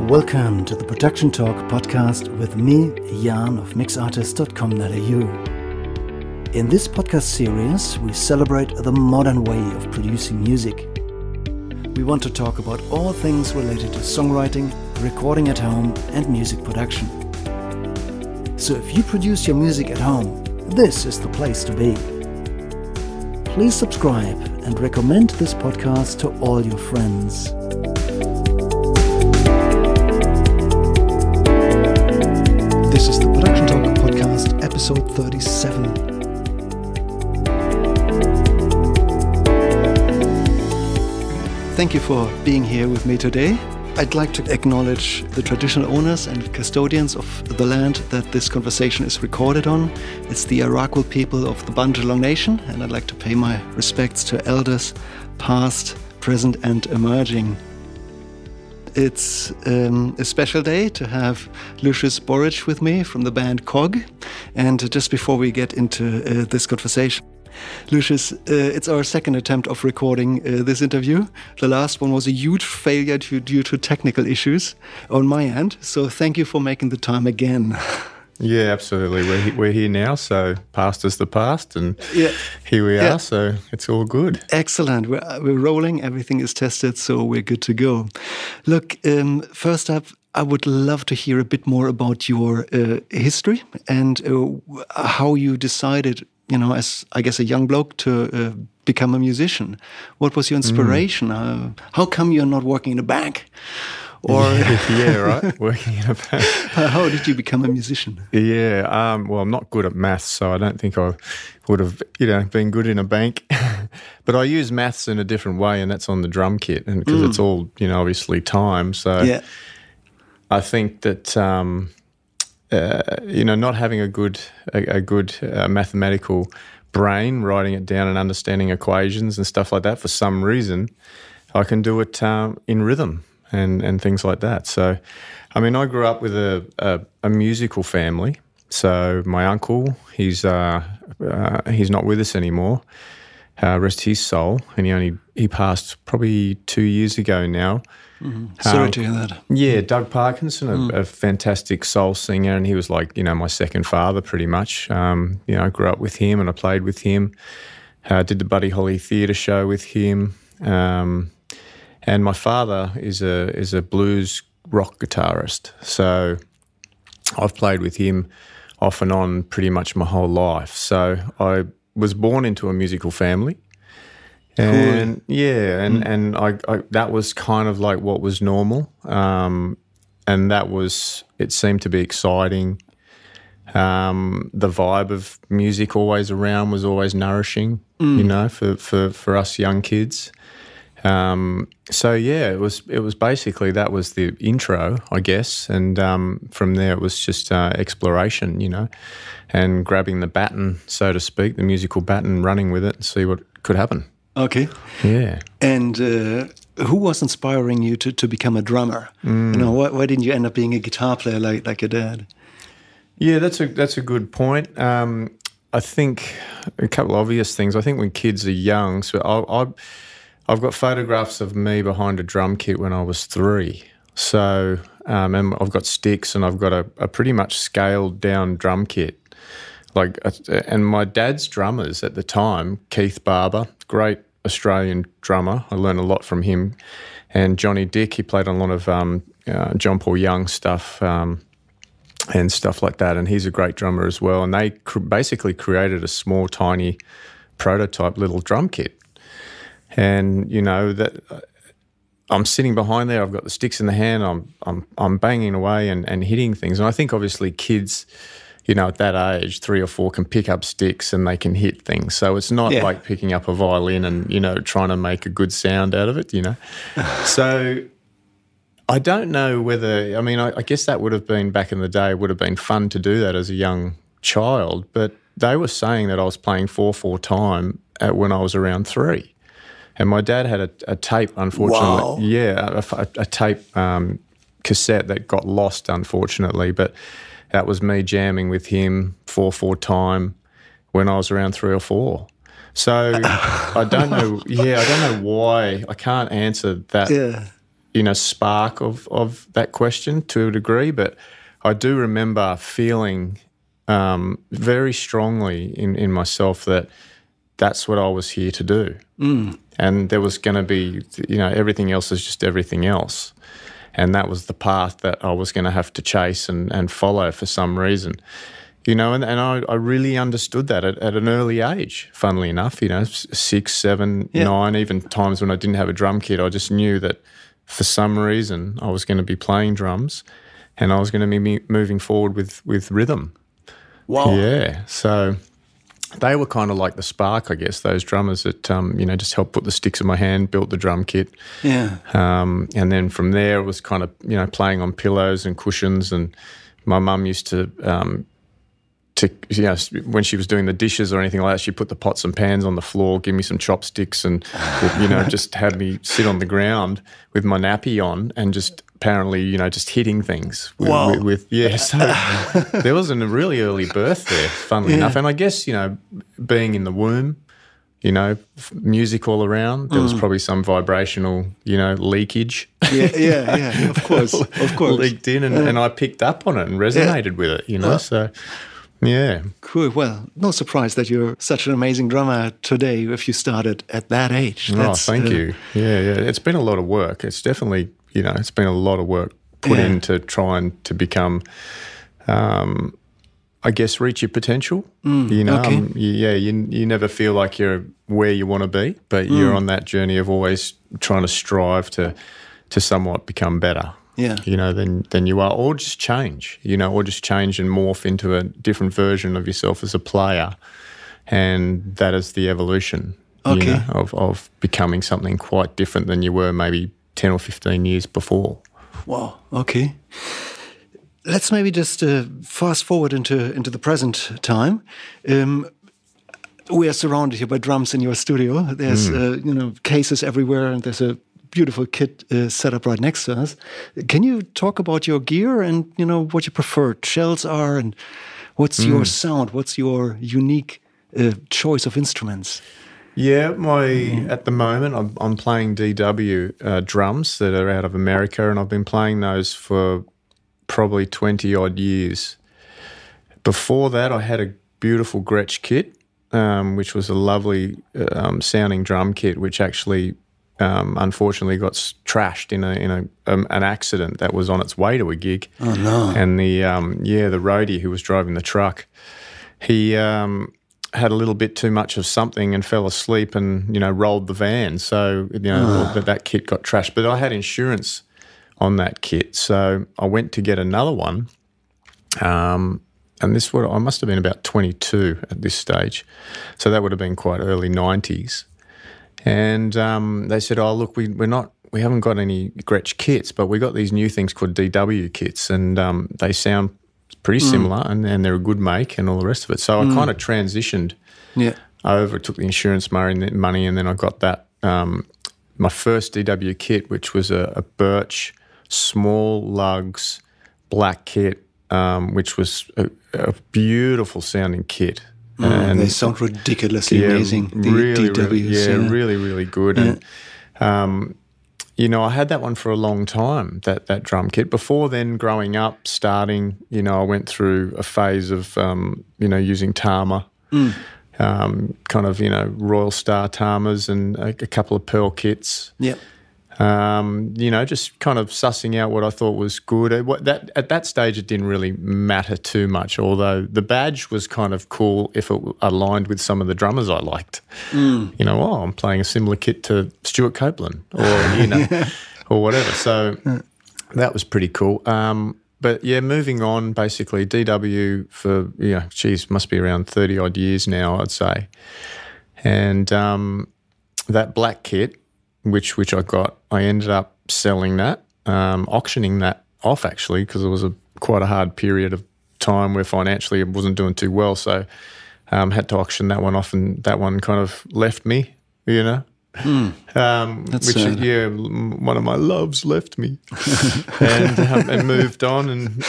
Welcome to the Production Talk podcast with me, Yarn of mixartist.com.au. In this podcast series, we celebrate the modern way of producing music. We want to talk about all things related to songwriting, recording at home, and music production. So if you produce your music at home, this is the place to be. Please subscribe and recommend this podcast to all your friends. This is the Production Talk podcast, episode 37. Thank you for being here with me today. I'd like to acknowledge the traditional owners and custodians of the land that this conversation is recorded on. It's the Arakwal people of the Bundjalung Nation, and I'd like to pay my respects to elders, past, present, and emerging. It's a special day to have Lucius Borich with me from the band COG. And just before we get into this conversation, Lucius, it's our second attempt of recording this interview. The last one was a huge failure due to technical issues on my end. So thank you for making the time again. Yeah, absolutely. We're here now, so past is the past, and here we are, so it's all good. Excellent. We're rolling, everything is tested, so we're good to go. Look, first up, I would love to hear a bit more about your history and how you decided, as I guess a young bloke, to become a musician. What was your inspiration? How come you're not working in a bank? Or yeah, right. Working in a bank. How did you become a musician? Yeah, well, I'm not good at maths, so I don't think I would have, been good in a bank. But I use maths in a different way, and that's on the drum kit, and because it's all, obviously time. So I think that not having a good mathematical brain, writing it down and understanding equations and stuff like that, for some reason, I can do it in rhythm. And things like that. So, I grew up with a musical family. So my uncle, he's not with us anymore. Rest his soul. And he passed probably 2 years ago now. Mm-hmm. Sorry to hear that. Yeah, Doug Parkinson, a fantastic soul singer, and he was like, my second father pretty much. I grew up with him and I played with him. Did the Buddy Holly Theatre show with him. And my father is a blues rock guitarist, so I've played with him off and on pretty much my whole life. So I was born into a musical family, and and I that was kind of like what was normal, and it seemed to be exciting. The vibe of music always around was always nourishing, for us young kids. It was basically, that was the intro, I guess, and from there it was just exploration, and grabbing the baton, so to speak, the musical baton, running with it and see what could happen. Okay. Yeah. And who was inspiring you to become a drummer? Why didn't you end up being a guitar player like your dad? Yeah, that's a good point. I think a couple of obvious things. I think when kids are young, so I've got photographs of me behind a drum kit when I was 3. So, and I've got sticks and I've got a pretty much scaled down drum kit. And my dad's drummers at the time, Keith Barber, great Australian drummer. I learned a lot from him. And Johnny Dick, he played on a lot of John Paul Young stuff and stuff like that. And he's a great drummer as well. And they basically created a small, tiny prototype little drum kit. And that I'm sitting behind there. I've got the sticks in the hand. I'm banging away and hitting things. And I think obviously kids, at that age, 3 or 4, can pick up sticks and they can hit things. So it's not like picking up a violin and trying to make a good sound out of it. So I don't know whether. I guess that would have been back in the day. Would have been fun to do that as a young child. But they were saying that I was playing 4/4 time when I was around 3. And my dad had a tape, unfortunately. Wow. Yeah, a tape cassette that got lost, unfortunately. But that was me jamming with him 4/4 time when I was around 3 or 4. So I don't know. Yeah, I don't know why. I can't answer that spark of that question to a degree, but I do remember feeling very strongly in myself that that's what I was here to do. And there was going to be, everything else is just everything else. And that was the path that I was going to have to chase and follow for some reason. And I really understood that at an early age, funnily enough, 6, 7, 9, even times when I didn't have a drum kit, I just knew that for some reason I was going to be playing drums and I was going to be moving forward with rhythm. Wow. Yeah. So they were kind of like the spark, I guess, those drummers that, just helped put the sticks in my hand, built the drum kit. Yeah. And then from there it was kind of, playing on pillows and cushions. And my mum used to when she was doing the dishes or anything like that, she'd put the pots and pans on the floor, give me some chopsticks and, just had me sit on the ground with my nappy on and just apparently, just hitting things. So there was a really early birth there, funnily enough. And I guess, being in the womb, music all around, there was probably some vibrational, leakage. Yeah, of course. Leaked in and I picked up on it and resonated with it, so... Yeah. Cool. Well, no surprise that you're such an amazing drummer today if you started at that age. Thank you. Yeah. It's been a lot of work. It's definitely, it's been a lot of work put into trying to become, I guess, reach your potential. You never feel like you're where you want to be, but you're on that journey of always trying to strive to somewhat become better. Yeah. Than you are, or just change, or just change and morph into a different version of yourself as a player. And that is the evolution, of becoming something quite different than you were maybe 10 or 15 years before. Wow. Okay. Let's maybe just fast forward into the present time. We are surrounded here by drums in your studio. There's, cases everywhere, and there's a beautiful kit set up right next to us. Can you talk about your gear and, what your preferred shells are and what's your sound? What's your unique choice of instruments? Yeah, at the moment I'm playing DW drums that are out of America, and I've been playing those for probably 20 odd years. Before that, I had a beautiful Gretsch kit, which was a lovely sounding drum kit, which actually unfortunately got trashed in an accident that was on its way to a gig. Oh no! And the roadie who was driving the truck, he had a little bit too much of something and fell asleep and rolled the van. So that kit got trashed. But I had insurance on that kit, so I went to get another one. And I must have been about 22 at this stage, so that would have been quite early 90s. And they said, "Oh, look, we haven't got any Gretsch kits, but we got these new things called DW kits, and they sound pretty similar, and they're a good make, and all the rest of it." So I kind of transitioned over, took the insurance money, and then I got that my first DW kit, which was a birch small lugs black kit, which was a beautiful sounding kit. And they sound ridiculously amazing. The DWs, really, really good. Yeah. And I had that one for a long time, that drum kit. Before then, growing up, starting, I went through a phase of, using Tama, kind of, Royal Star Tamas and a couple of Pearl kits. Yep. Just kind of sussing out what I thought was good. At that stage, it didn't really matter too much, although the badge was kind of cool if it aligned with some of the drummers I liked. I'm playing a similar kit to Stuart Copeland or, or whatever. So that was pretty cool. But, moving on, basically, DW for, must be around 30-odd years now, I'd say. And that black kit, which I got, I ended up selling that, auctioning that off actually, because it was quite a hard period of time where financially it wasn't doing too well. So had to auction that one off, and that one kind of left me, That's which one of my loves left me, and moved on. And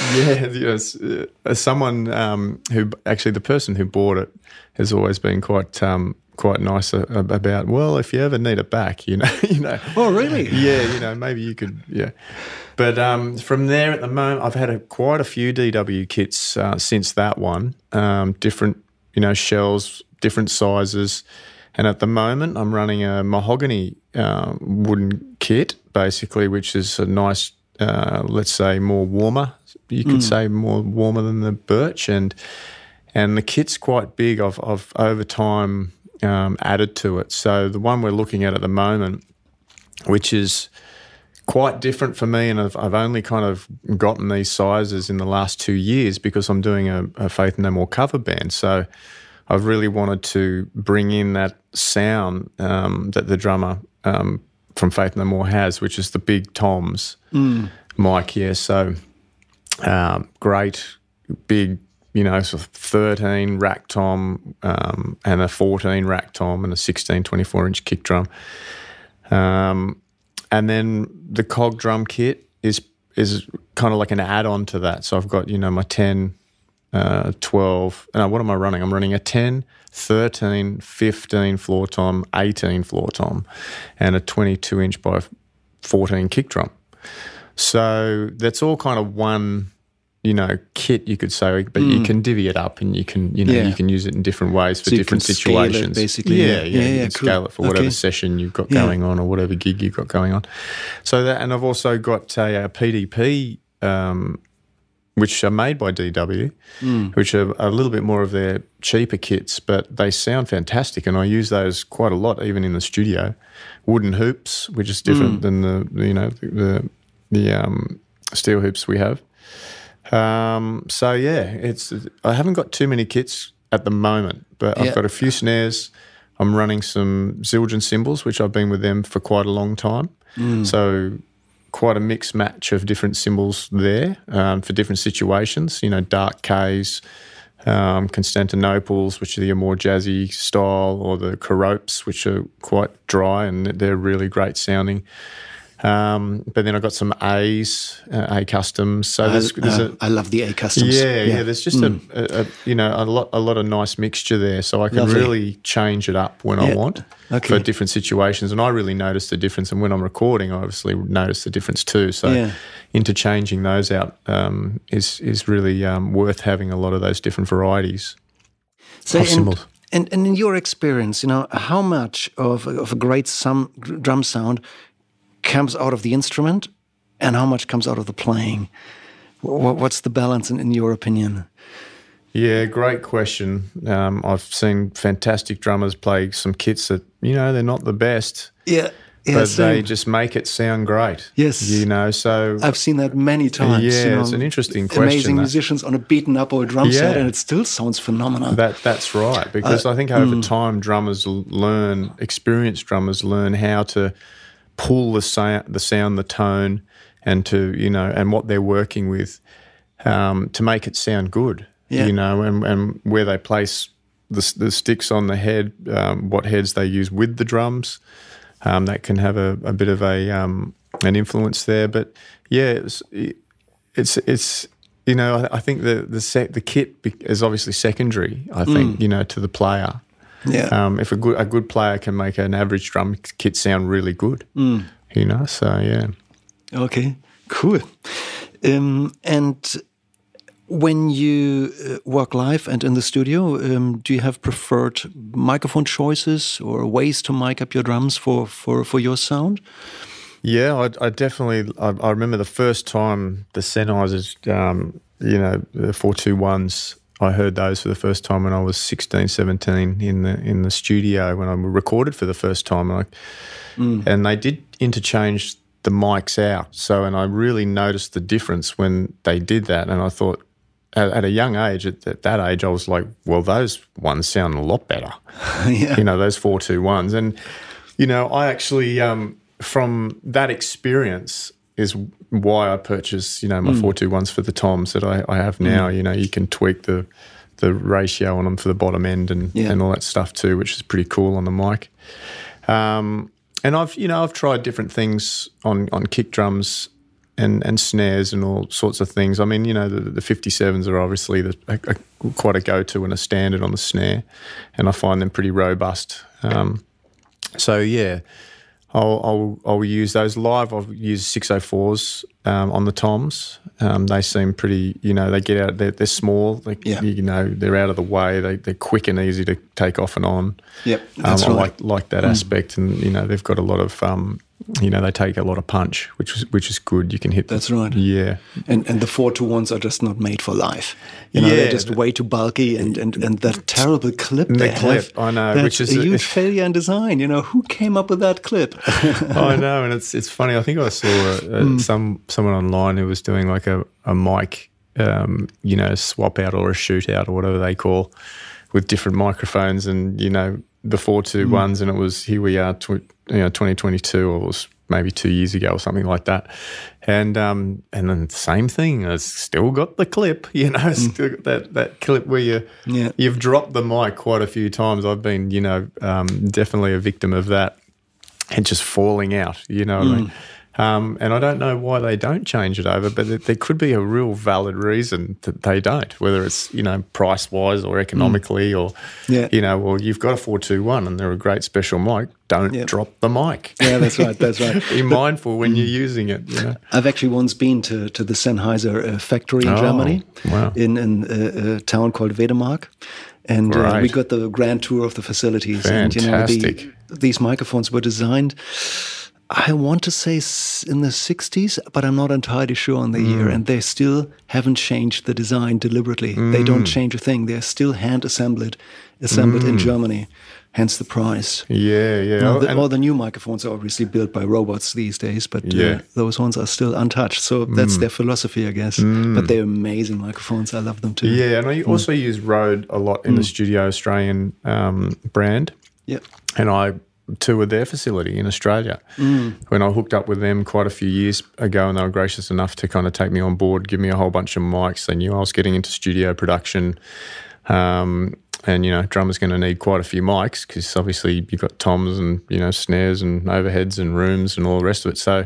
someone who actually, the person who bought it has always been quite quite nice about, well, if you ever need it back, you know. Oh, really? Yeah, maybe you could, yeah. But from there at the moment, I've had quite a few DW kits since that one, different, shells, different sizes. And at the moment, I'm running a mahogany wooden kit, basically, which is a nice, let's say, more warmer. You could say more warmer than the birch, and the kit's quite big. I've over time added to it. So the one we're looking at the moment, which is quite different for me, and I've only kind of gotten these sizes in the last 2 years because I'm doing a Faith No More cover band. So I've really wanted to bring in that sound that the drummer from Faith No More has, which is the big toms mic. Yeah, so great big, sort of 13 rack tom and a 14 rack tom and a 16 24-inch kick drum. And then the COG drum kit is kind of like an add-on to that. So I've got, my 10, 12, what am I running? I'm running a 10, 13, 15 floor tom, 18 floor tom, and a 22-inch by 14 kick drum. So that's all kind of one, kit, you could say, but you can divvy it up and you can, you can use it in different ways for different situations. Scale it, basically. Yeah, you can scale it for whatever session you've got going on or whatever gig you've got going on. So that, and I've also got a PDP, which are made by DW, which are a little bit more of their cheaper kits, but they sound fantastic, and I use those quite a lot, even in the studio. Wooden hoops, which is different than the steel hoops we have. So yeah, I haven't got too many kits at the moment, but I've got a few snares. I'm running some Zildjian cymbals, which I've been with them for quite a long time. So quite a mixed match of different cymbals there for different situations. Dark Ks, Constantinoples, which are the more jazzy style, or the Caropes, which are quite dry and they're really great sounding. But then I've got some A's, A customs. So I love the A customs. Yeah. There's just a lot of nice mixture there. So I can really change it up when I want for different situations. And I really notice the difference. And when I'm recording, I obviously notice the difference too. So interchanging those out is really worth having a lot of those different varieties of cymbals. And in your experience, how much of a great drum sound comes out of the instrument and how much comes out of the playing? What's the balance in your opinion? Yeah, great question. I've seen fantastic drummers play some kits that, they're not the best. But they just make it sound great. Yes. So I've seen that many times. Yeah, it's an interesting question. Amazing musicians on a beaten up old drum set, and it still sounds phenomenal. That's right, because I think over time experienced drummers learn how to pull the sound, the tone, and to and what they're working with to make it sound good. And where they place the sticks on the head, what heads they use with the drums, that can have a bit of an influence there. But yeah, it's I think the kit is obviously secondary. I think to the player. Yeah. If a good player can make an average drum kit sound really good, so yeah. Okay, cool. And when you work live and in the studio, do you have preferred microphone choices or ways to mic up your drums for your sound? Yeah, I definitely. I remember the first time the Sennheisers, the 421s. I heard those for the first time when I was 16, 17 in the studio when I recorded for the first time. And they did interchange the mics out. And I really noticed the difference when they did that. And I thought at a young age, at that age, I was like, well, those ones sound a lot better. Those 421s. And, I actually, from that experience, is why I purchased, my 421s for the toms that I have now. You can tweak the ratio on them for the bottom end and all that stuff too, which is pretty cool on the mic. And I've tried different things on kick drums and snares and all sorts of things. I mean, you know, the 57s are obviously quite a go-to and a standard on the snare, and I find them pretty robust. So yeah, I'll use those live. I'll use 604s on the toms. They seem pretty, you know, they get out. They're small. You know, they're out of the way. They're quick and easy to take off and on. Yep, that's I right. like that aspect, and you know, they've got a lot of you know, they take a lot of punch, which is good. You can hit. That's right. Yeah. And the 421s are just not made for live. You know, they're just way too bulky, and that terrible clip they have. I know, that's which is a huge failure in design. You know, who came up with that clip? I know, and it's funny. I think I saw someone online who was doing like a mic, you know, swap out or a shootout or whatever they call, with different microphones, and you know, the 421s, and it was, here we are, 2022, or it was maybe 2 years ago or something like that, and then the same thing. It's still got the clip, you know, still got that clip where you've dropped the mic quite a few times. I've been, you know, definitely a victim of that, and just falling out, you know what I mean? And I don't know why they don't change it over, but there could be a real valid reason that they don't, whether it's, you know, price-wise or economically or, you know, well, you've got a 421 and they're a great special mic. Don't drop the mic. Yeah, that's right, that's right. Be mindful when you're using it, you know. I've actually once been to the Sennheiser factory in Germany, in a town called Wedemark. And we got the grand tour of the facilities. Fantastic. And, you know, these microphones were designed, I want to say in the 60s, but I'm not entirely sure on the year. And they still haven't changed the design deliberately. They don't change a thing. They're still hand assembled in Germany. Hence the price. Yeah. All the new microphones are obviously built by robots these days, but those ones are still untouched. So that's their philosophy, I guess. But they're amazing microphones. I love them too. Yeah, and I also use Rode a lot in the studio, Australian brand. Yeah. And I toured their facility in Australia when I hooked up with them quite a few years ago, and they were gracious enough to kind of take me on board, give me a whole bunch of mics. They knew I was getting into studio production. And, you know, drummer's going to need quite a few mics because obviously you've got toms and, you know, snares and overheads and rooms and all the rest of it. So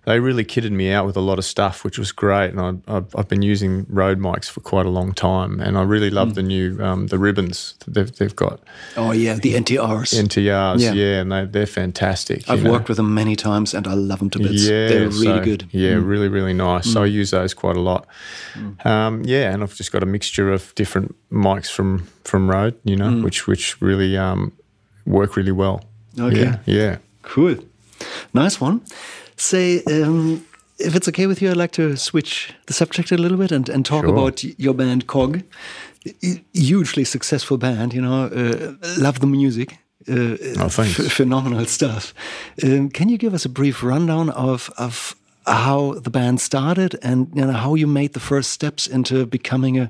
they really kitted me out with a lot of stuff, which was great. And I've been using Rode mics for quite a long time. And I really love the new, the ribbons that they've got. Oh, yeah, the NTRs. NTRs, and they're fantastic. I've worked with them many times and I love them to bits. Yeah, they're really good. Yeah, really, really nice. So I use those quite a lot. And I've just got a mixture of different mics from Rode, you know, which really work really well. Okay. Yeah. Cool. Nice one. Say, if it's okay with you, I'd like to switch the subject a little bit and talk about your band COG. Hugely successful band, you know, love the music. Thanks. Phenomenal stuff. Can you give us a brief rundown of how the band started and, you know, how you made the first steps into becoming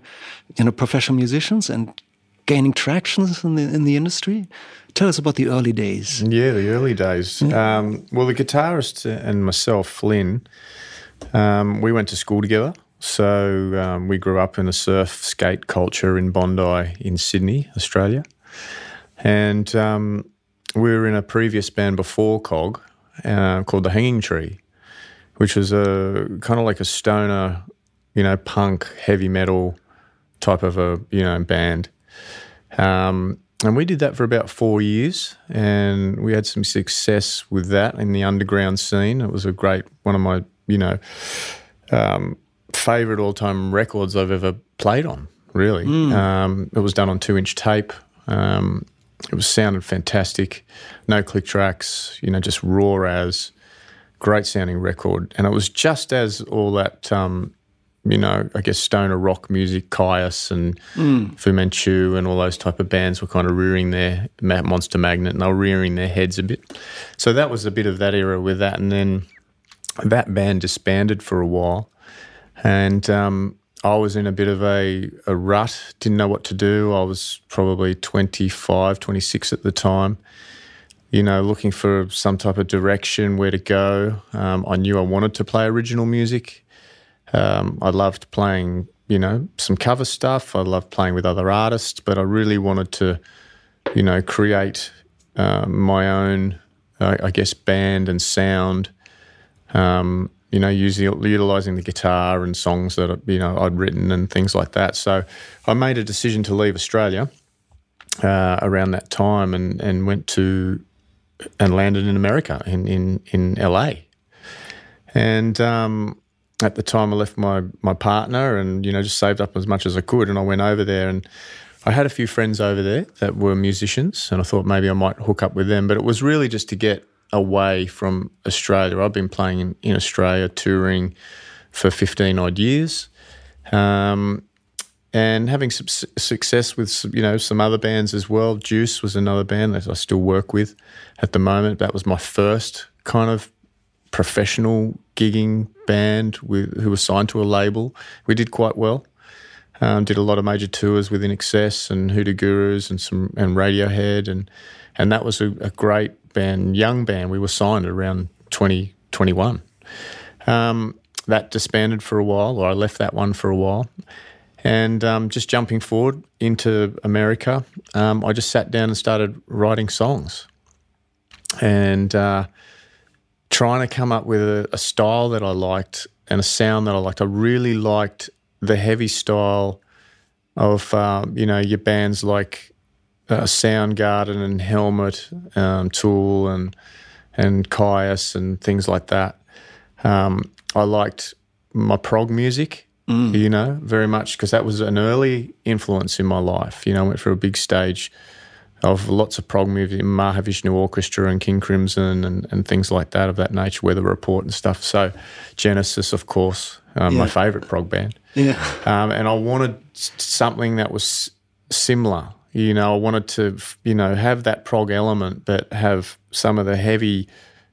professional musicians and gaining traction in the industry? Tell us about the early days. Yeah, the early days. Well, the guitarist and myself, Flynn, we went to school together. So we grew up in the surf skate culture in Bondi in Sydney, Australia. And we were in a previous band before COG called The Hanging Tree, which was a kind of like a stoner, you know, punk, heavy metal type of a, you know, band. And we did that for about 4 years, and we had some success with that in the underground scene. It was one of my, you know, favourite all-time records I've ever played on, really. It was done on 2-inch tape. It sounded fantastic. No click tracks, you know, just raw as, great sounding record. And it was just as all that, you know, I guess stoner rock music, Caius and Fu Manchu and all those type of bands were kind of rearing their, Monster Magnet, and they were rearing their heads a bit. So that was a bit of that era with that. And then that band disbanded for a while. And I was in a bit of a rut, didn't know what to do. I was probably 25, 26 at the time, you know, looking for some type of direction, where to go. I knew I wanted to play original music. I loved playing, you know, some cover stuff. I loved playing with other artists, but I really wanted to, you know, create my own, I guess, band and sound. utilising the guitar and songs that I'd written and things like that. So I made a decision to leave Australia around that time and went to and landed in America in LA. And at the time I left my partner and just saved up as much as I could, and I went over there, and I had a few friends over there that were musicians, and I thought maybe I might hook up with them. But it was really just to get away from Australia. I've been playing in Australia, touring for 15 odd years, and having some success with some other bands as well. Juice was another band that I still work with at the moment. That was my first kind of professional gigging band who was signed to a label. We did quite well. Did a lot of major tours with In Excess and Hoodoo Gurus and Radiohead, and that was a great band, young band. We were signed around 2021. That disbanded for a while, or I left that one for a while. And just jumping forward into America, I just sat down and started writing songs and trying to come up with a style that I liked and a sound that I liked. I really liked the heavy style of, your bands like Soundgarden and Helmet, Tool and Caius and things like that. I liked my prog music, very much, because that was an early influence in my life. I went for a big stage of lots of prog music, Mahavishnu Orchestra and King Crimson and things like that of that nature, Weather Report and stuff. So Genesis, of course, my favourite prog band. Yeah. And I wanted something that was similar. I wanted to, have that prog element, but have some of the heavy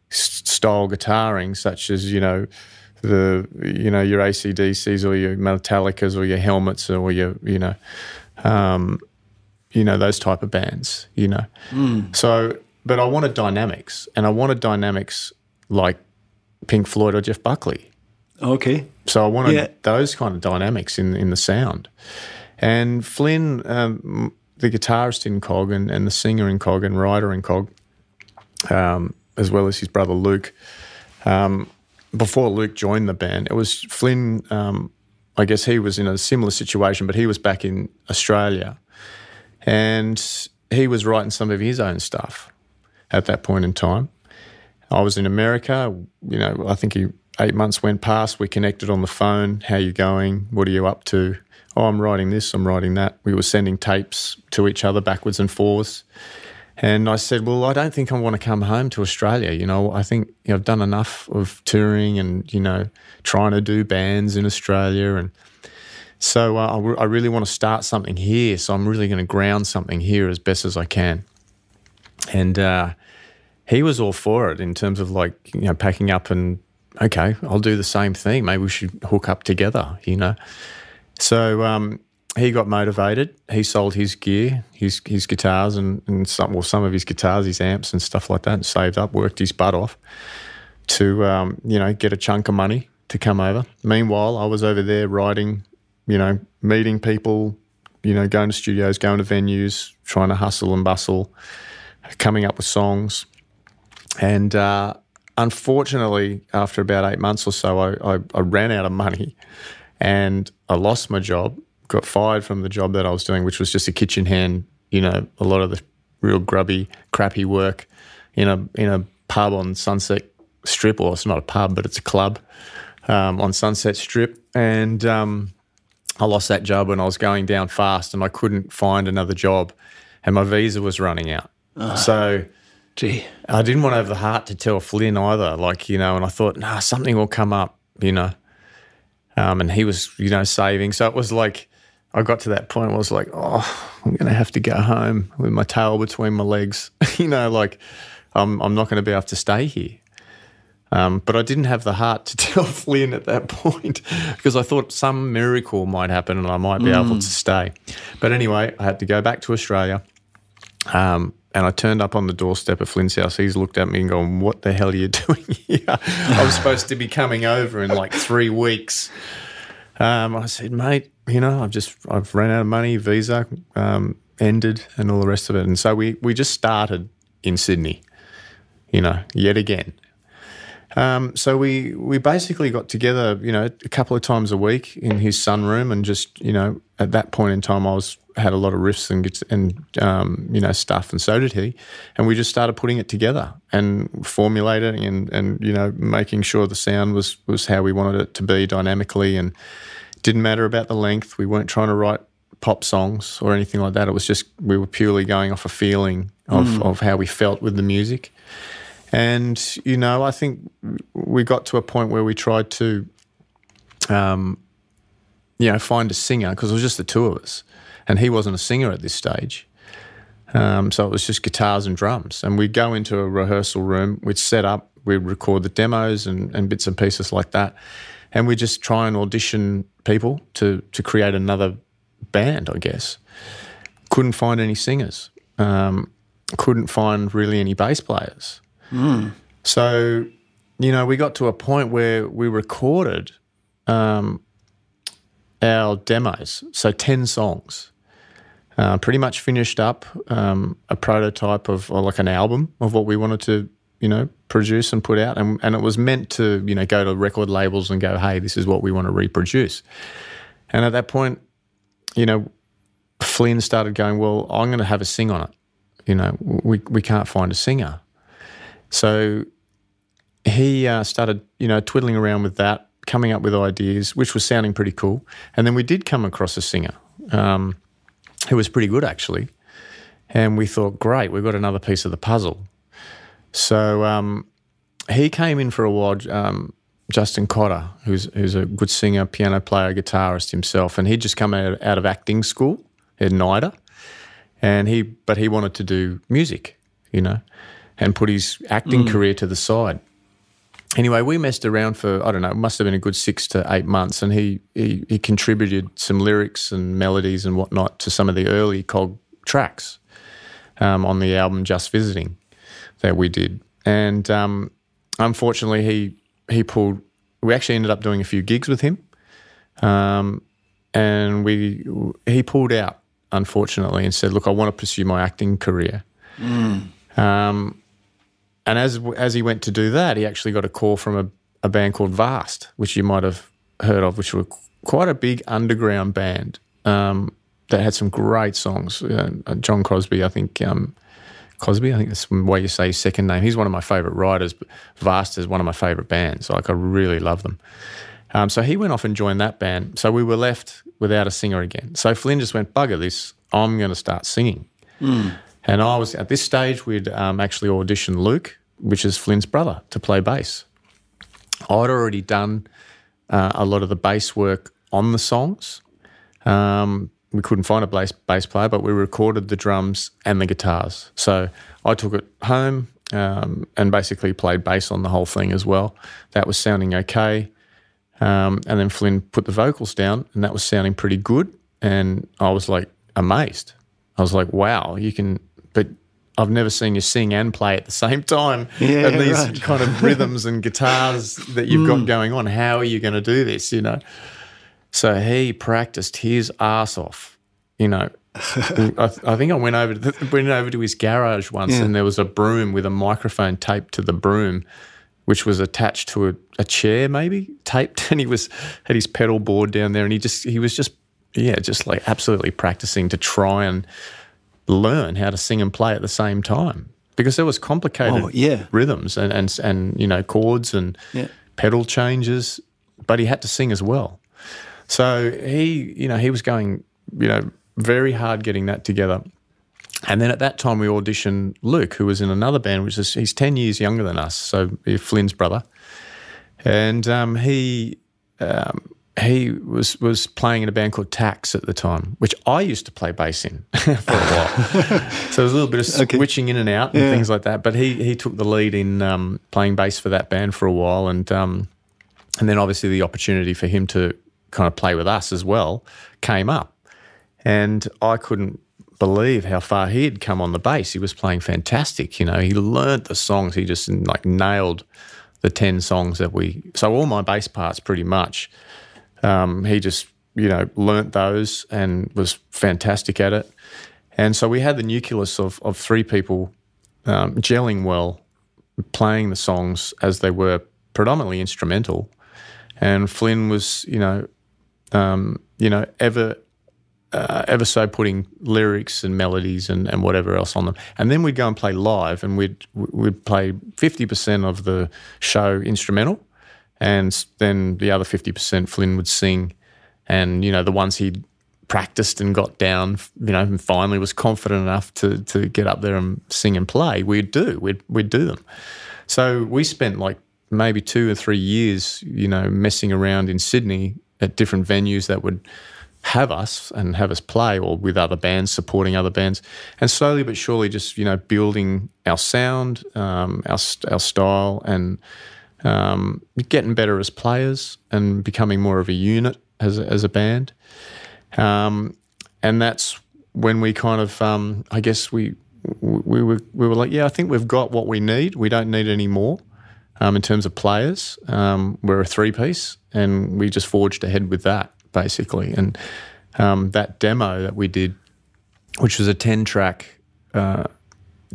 style guitaring, such as, your AC/DCs or your Metallicas or your Helmets or your, those type of bands, So, but I wanted dynamics, and I wanted dynamics like Pink Floyd or Jeff Buckley. Okay. So I wanted those kind of dynamics in the sound. And Flynn, the guitarist in COG and the singer in COG and writer in COG, as well as his brother Luke, before Luke joined the band, it was Flynn, I guess he was in a similar situation, but he was back in Australia. And he was writing some of his own stuff at that point in time. I was in America. I think 8 months went past. We connected on the phone. How you going? What are you up to? Oh, I'm writing this, I'm writing that. We were sending tapes to each other backwards and forwards. And I said, well, I don't think I want to come home to Australia. I think I've done enough of touring and, trying to do bands in Australia. And so I really want to start something here. So I'm really going to ground something here as best as I can. And he was all for it in terms of packing up and, okay, I'll do the same thing. Maybe we should hook up together, So he got motivated. He sold his gear, his guitars and some of his guitars, his amps and stuff like that, and saved up, worked his butt off to, get a chunk of money to come over. Meanwhile, I was over there writing, meeting people, going to studios, going to venues, trying to hustle and bustle, coming up with songs. And unfortunately, after about 8 months or so, I ran out of money and I lost my job, got fired from the job that I was doing, which was just a kitchen hand, a lot of the real grubby, crappy work in a pub on Sunset Strip, or it's not a pub, but it's a club on Sunset Strip. And I lost that job when I was going down fast and I couldn't find another job and my visa was running out. So I didn't want to have the heart to tell Flynn either, and I thought, something will come up, and he was, saving. So it was like I got to that point where I was like, oh, I'm going to have to go home with my tail between my legs, I'm not going to be able to stay here. But I didn't have the heart to tell Flynn at that point because I thought some miracle might happen and I might be able to stay. But anyway, I had to go back to Australia. And I turned up on the doorstep of Flynn's house. He's looked at me and gone, what the hell are you doing here? I was supposed to be coming over in 3 weeks. I said, mate, I've ran out of money, visa ended and all the rest of it. And so we just started in Sydney, yet again. So we basically got together, you know, a couple of times a week in his sunroom, and just, you know, at that point in time I had a lot of riffs and you know, stuff, and so did he, and we just started putting it together and formulating and you know, making sure the sound was how we wanted it to be dynamically, and didn't matter about the length. We weren't trying to write pop songs or anything like that. It was just, we were purely going off a feeling of how we felt with the music. And, you know, I think we got to a point where we tried to, you know, find a singer, because it was just the two of us, and he wasn't a singer at this stage. So it was just guitars and drums. And we'd go into a rehearsal room, we'd set up, we'd record the demos and bits and pieces like that, and we'd just try and audition people to create another band, I guess. Couldn't find any singers. Couldn't find really any bass players. So, you know, we got to a point where we recorded our demos, so 10 songs, pretty much finished up a prototype of, or like an album of what we wanted to, you know, produce and put out, and it was meant to, you know, go to record labels and go, hey, this is what we want to reproduce. And at that point, you know, Flynn started going, well, I'm going to have a sing on it. You know, we can't find a singer. So he started, you know, twiddling around with that, coming up with ideas, which was sounding pretty cool. And then we did come across a singer who was pretty good, actually. And we thought, great, we've got another piece of the puzzle. So he came in for a while, Justin Cotter, who's a good singer, piano player, guitarist himself, and he'd just come out of acting school at NIDA, but he wanted to do music, you know, and put his acting career to the side. Anyway, we messed around for, I don't know, it must have been a good 6 to 8 months, and he contributed some lyrics and melodies and whatnot to some of the early COG tracks on the album Just Visiting that we did. And unfortunately, he pulled, we actually ended up doing a few gigs with him, and he pulled out, unfortunately, and said, look, I want to pursue my acting career. And as he went to do that, he actually got a call from a band called Vast, which you might have heard of, which were quite a big underground band that had some great songs. John Crosby, I think that's the way you say his second name. He's one of my favourite writers, but Vast is one of my favourite bands. Like, I really love them. So he went off and joined that band. So we were left without a singer again. So Flynn just went, bugger this, I'm going to start singing. And I was, at this stage, we'd actually auditioned Luke, which is Flynn's brother, to play bass. I'd already done a lot of the bass work on the songs. We couldn't find a bass player, but we recorded the drums and the guitars. So I took it home and basically played bass on the whole thing as well. That was sounding okay. And then Flynn put the vocals down, and that was sounding pretty good. And I was like amazed. I was like, wow, you can, but I've never seen you sing and play at the same time. Yeah, and these right. kind of rhythms and guitars that you've got going on. How are you going to do this, you know? So he practiced his ass off, you know. I think I went over to his garage once, and there was a broom with a microphone taped to the broom, which was attached to a chair, maybe taped, and he had his pedal board down there, and he was just like absolutely practicing to try and learn how to sing and play at the same time, because there was complicated rhythms and you know, chords and pedal changes, but he had to sing as well. So he was going, you know, very hard getting that together. And then at that time we auditioned Luke, who was in another band, he's 10 years younger than us, so Flynn's brother. And he was playing in a band called Tax at the time, which I used to play bass in for a while. So there was a little bit of switching in and out and things like that. But he took the lead in playing bass for that band for a while, and then obviously the opportunity for him to kind of play with us as well came up. And I couldn't believe how far he had come on the bass. He was playing fantastic, you know. He learnt the songs. He just like nailed the 10 songs that so all my bass parts pretty much, he just, you know, learnt those and was fantastic at it. And so we had the nucleus of 3 people gelling well, playing the songs as they were predominantly instrumental, and Flynn was, ever so putting lyrics and melodies and whatever else on them. And then we'd go and play live, and we'd play 50% of the show instrumental, and then the other 50% Flynn would sing. And, the ones he'd practiced and got down, and finally was confident enough to get up there and sing and play, we'd do them. So we spent like maybe 2 or 3 years, messing around in Sydney at different venues that would have us play, or with other bands, supporting other bands, and slowly but surely just, building our sound, our style, and getting better as players and becoming more of a unit as a band. And that's when we kind of, I guess we were like, yeah, I think we've got what we need. We don't need any more in terms of players. We're a 3-piece, and we just forged ahead with that, basically. And that demo that we did, which was a 10-track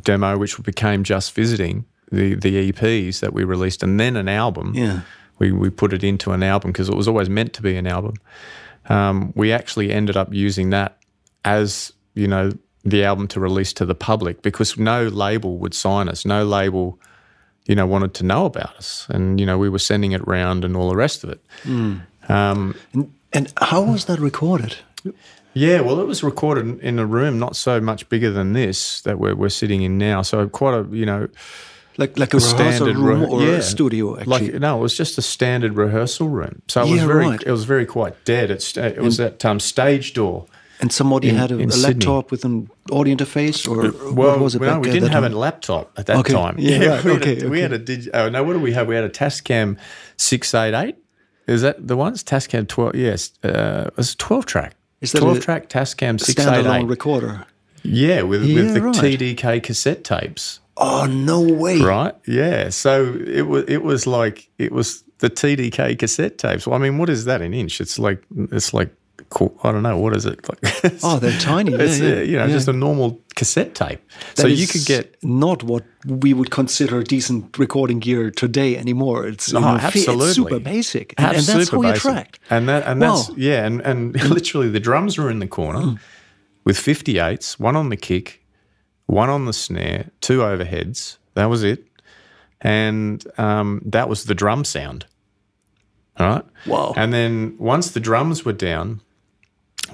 demo, which became Just Visiting, the EPs that we released, and then an album. Yeah. We put it into an album because it was always meant to be an album. We actually ended up using that as, the album to release to the public, because no label would sign us. No label, wanted to know about us. And, we were sending it round and all the rest of it. Mm. And how was that recorded? Yeah, well, it was recorded in a room not so much bigger than this that we're sitting in now. So quite a, like a rehearsal room or a studio, actually? No, it was just a standard rehearsal room. So it was very quite dead. It was at Stage Door. And somebody had a laptop with an audio interface, or what was it? No, we didn't have a laptop at that time. Yeah, we had a what do we have? We had a Tascam 688. Is that the ones? Tascam 12? Yes, it was a 12-track. Is that 12-track Tascam 688 standalone recorder? Yeah, with the TDK cassette tapes. Oh, no way! Right? Yeah. So it was the TDK cassette tapes. Well, I mean, what is that in inch? It's like cool. I don't know, what is it like? They're tiny. It's just a normal cassette tape. So you could get not what we would consider decent recording gear today anymore. It's absolutely, it's super basic, and that's how you tracked. And that's and literally the drums were in the corner with 58s, one on the kick, one on the snare, 2 overheads. That was it, and that was the drum sound. All right. Wow. And then once the drums were down,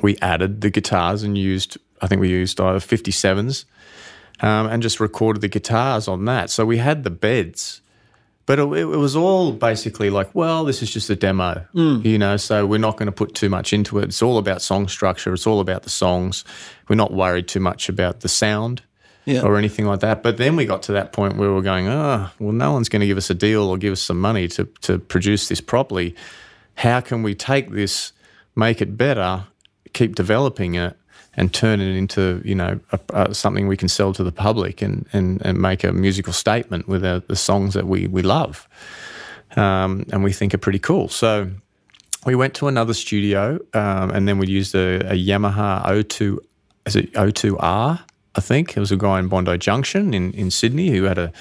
we added the guitars and we used either 57s and just recorded the guitars on that. So we had the beds, but it was all basically like, well, this is just a demo, so we're not going to put too much into it. It's all about song structure. It's all about the songs. We're not worried too much about the sound or anything like that. But then we got to that point where we're going, well, no one's going to give us a deal or give us some money to produce this properly. How can we take this, make it better, keep developing it, and turn it into, something we can sell to the public and make a musical statement with the songs that we love and we think are pretty cool. So we went to another studio and then we used a Yamaha O2R, I think. It was a guy in Bondi Junction in Sydney who had a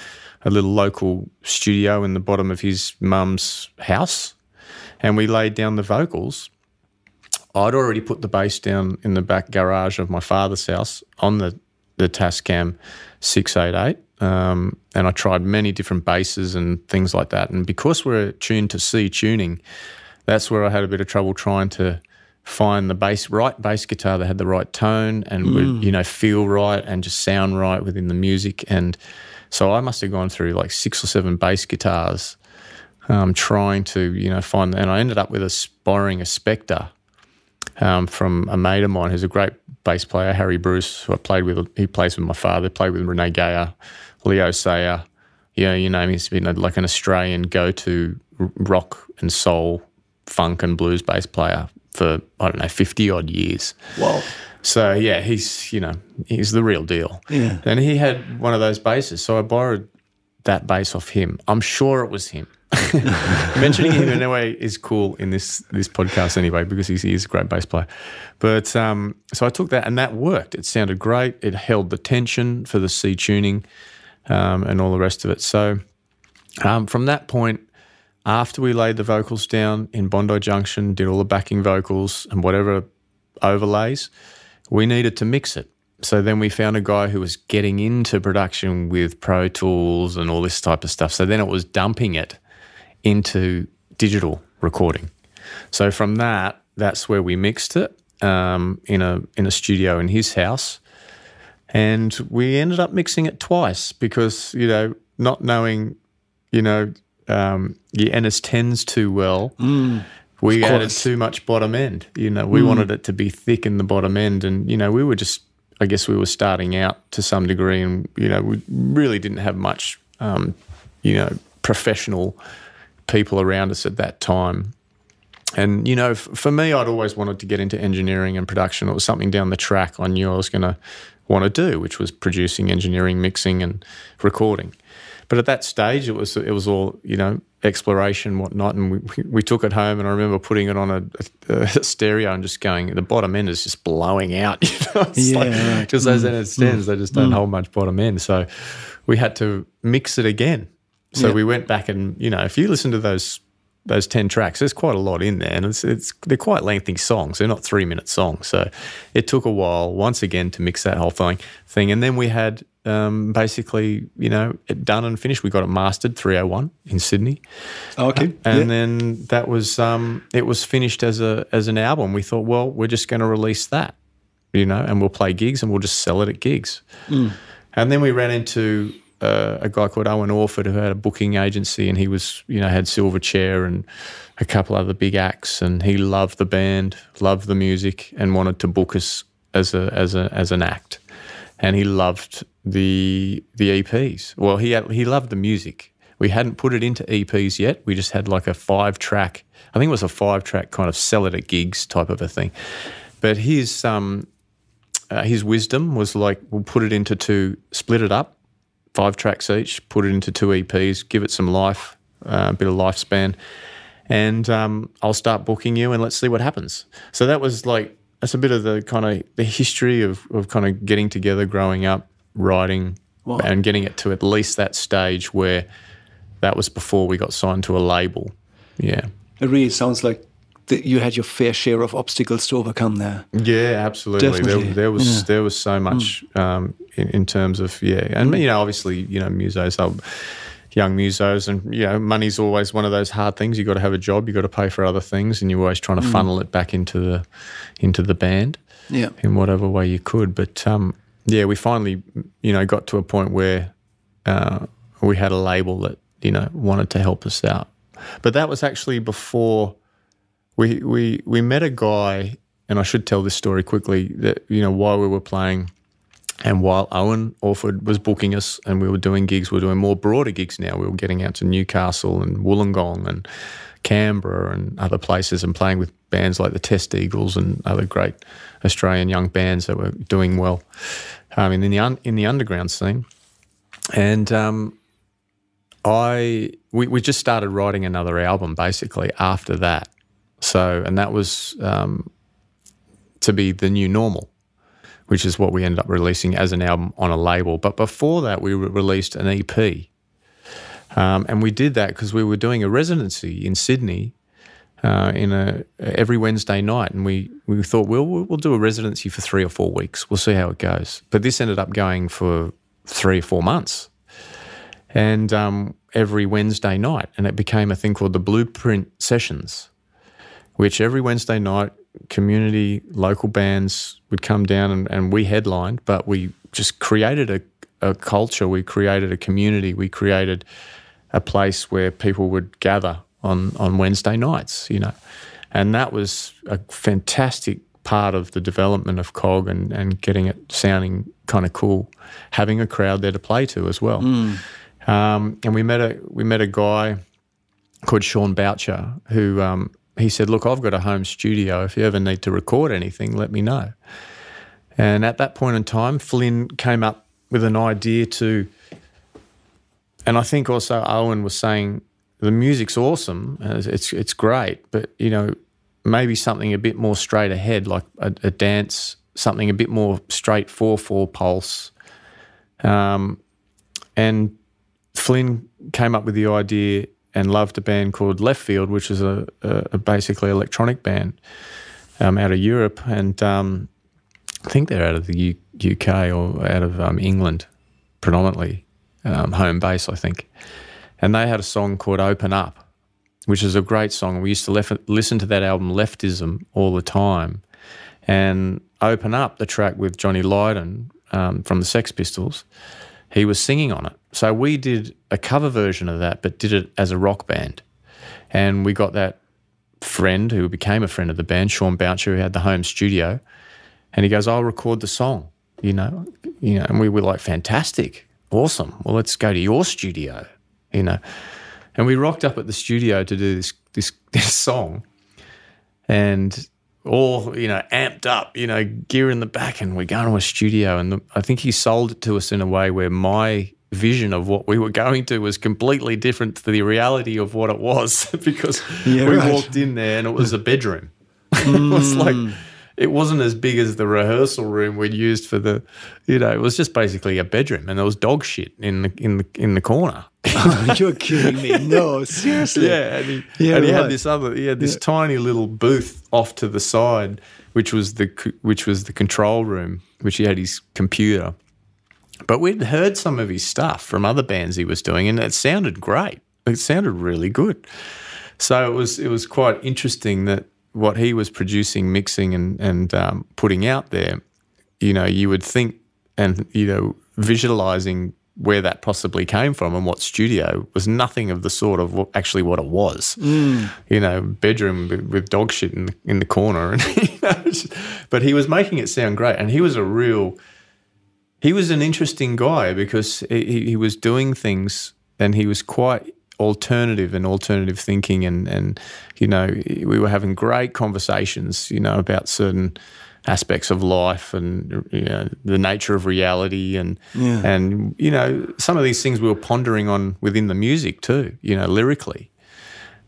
little local studio in the bottom of his mum's house, and we laid down the vocals. I'd already put the bass down in the back garage of my father's house on the Tascam 688, and I tried many different basses and things like that. And because we're tuned to C tuning, that's where I had a bit of trouble trying to find the right bass guitar that had the right tone and would, feel right and just sound right within the music. And so I must have gone through like 6 or 7 bass guitars trying to, find, and I ended up with borrowing a Spectre from a mate of mine who's a great bass player, Harry Bruce, who I played with. He plays with my father, played with Renee Gayer, Leo Sayer. You name he's been like an Australian go-to rock and soul, funk and blues bass player for, 50-odd years. Wow. So, yeah, he's the real deal. Yeah. And he had one of those basses, so I borrowed that bass off him. I'm sure it was him. Mentioning him in a way is cool in this podcast anyway, because he is a great bass player. But so I took that, and that worked. It sounded great. It held the tension for the C tuning and all the rest of it. So from that point, after we laid the vocals down in Bondi Junction, did all the backing vocals and whatever overlays, we needed to mix it. So then we found a guy who was getting into production with Pro Tools and all this type of stuff. So then it was dumping it into digital recording. So from that's where we mixed it in a studio in his house. And we ended up mixing it twice because, you know, not knowing, you know, your NS10s too well, we added too much bottom end. You know, we wanted it to be thick in the bottom end. And, you know, we were just, I guess we were starting out to some degree and, you know, we really didn't have much, you know, professional people around us at that time. And, you know, for me, I'd always wanted to get into engineering and production. It was something down the track I knew I was going to want to do, which was producing, engineering, mixing and recording. But at that stage, it was all, you know, exploration, whatnot, and we took it home, and I remember putting it on a stereo and just going, the bottom end is just blowing out, you know, it's like, just those NS10s, they just don't hold much bottom end. So we had to mix it again. So we went back and, you know, if you listen to those 10 tracks, there's quite a lot in there, and they're quite lengthy songs. They're not 3-minute songs. So it took a while once again to mix that whole thing. And then we had basically, you know, it done and finished. We got it mastered 301 in Sydney. Okay. And then that was it was finished as an album. We thought, well, we're just going to release that, you know, and we'll play gigs and we'll just sell it at gigs. And then we ran into a guy called Owen Orford who had a booking agency, and he was, you know, had Silverchair and a couple other big acts, and he loved the band, loved the music, and wanted to book us as an act. And he loved the EPs. Well, he loved the music. We hadn't put it into EPs yet. We just had like a 5-track, I think it was a 5-track kind of sell it at gigs type of a thing. But his wisdom was like, we'll put it into 2, split it up, 5 tracks each, put it into 2 EPs, give it some life, a bit of lifespan, and I'll start booking you and let's see what happens. So that was like, that's a bit of the kind of the history of kind of getting together, growing up, writing, and getting it to at least that stage where that was before we got signed to a label. Yeah. It really sounds like you had your fair share of obstacles to overcome there. Yeah, absolutely. There was so much in terms of, and you know, obviously, you know, musos are young musos, and you know, money's always one of those hard things. You got to have a job, you got to pay for other things, and you're always trying to funnel it back into the band, in whatever way you could. But we finally, you know, got to a point where we had a label that, you know, wanted to help us out. But that was actually before we met a guy, and I should tell this story quickly, that, you know, while we were playing and while Owen Orford was booking us and we were doing gigs, we were doing more broader gigs now. We were getting out to Newcastle and Wollongong and Canberra and other places and playing with bands like the Test Eagles and other great Australian young bands that were doing well in the underground scene. And we just started writing another album basically after that. So, and that was to be the new normal, which is what we ended up releasing as an album on a label. But before that, we released an EP. And we did that because we were doing a residency in Sydney every Wednesday night. And we thought, we'll do a residency for 3 or 4 weeks. We'll see how it goes. But this ended up going for 3 or 4 months. And every Wednesday night. And it became a thing called the Blueprint Sessions, which every Wednesday night, community, local bands would come down and we headlined, but we just created a culture, we created a community, we created a place where people would gather on Wednesday nights, you know. And that was a fantastic part of the development of COG and getting it sounding kind of cool, having a crowd there to play to as well. And we met a guy called Sean Boucher who he said, look, I've got a home studio. If you ever need to record anything, let me know. And at that point in time, Flynn came up with an idea to, and I think also Owen was saying, the music's awesome, it's great, but, you know, maybe something a bit more straight ahead, like a dance, something a bit more straight 4/4 pulse. And Flynn came up with the idea, and loved a band called Left Field, which is a basically electronic band out of Europe, and I think they're out of the UK or out of England, predominantly, home base, I think. And they had a song called Open Up, which is a great song. We used to listen to that album Leftism all the time. And Open Up, the track with Johnny Lydon from the Sex Pistols, he was singing on it. So we did a cover version of that, but did it as a rock band. And we got that friend who became a friend of the band, Sean Boucher, who had the home studio, and he goes, I'll record the song, you know, and we were like, fantastic, awesome. Well, let's go to your studio, you know. And we rocked up at the studio to do this song, and all, you know, amped up, you know, gear in the back, and we're going to a studio. And I think he sold it to us in a way where my vision of what we were going to was completely different to the reality of what it was, because we walked in there and it was a bedroom. It was like, it wasn't as big as the rehearsal room we'd used for the, you know, it was just basically a bedroom, and there was dog shit in the corner. Oh, you're kidding me. No, seriously. Yeah, and he had this tiny little booth off to the side, which was the control room, which he had his computer. But we'd heard some of his stuff from other bands he was doing, and it sounded great. It sounded really good. So it was quite interesting that what he was producing, mixing, and putting out there, you know, you would think, and, you know, visualising where that possibly came from and what studio was nothing of the sort of what it was. You know, bedroom with dog shit in the corner, and you know, but he was making it sound great, and he was an interesting guy because he was doing things, and he was quite alternative thinking, and you know, we were having great conversations, you know, about certain aspects of life, and, you know, the nature of reality, and you know, some of these things we were pondering on within the music too, you know, lyrically.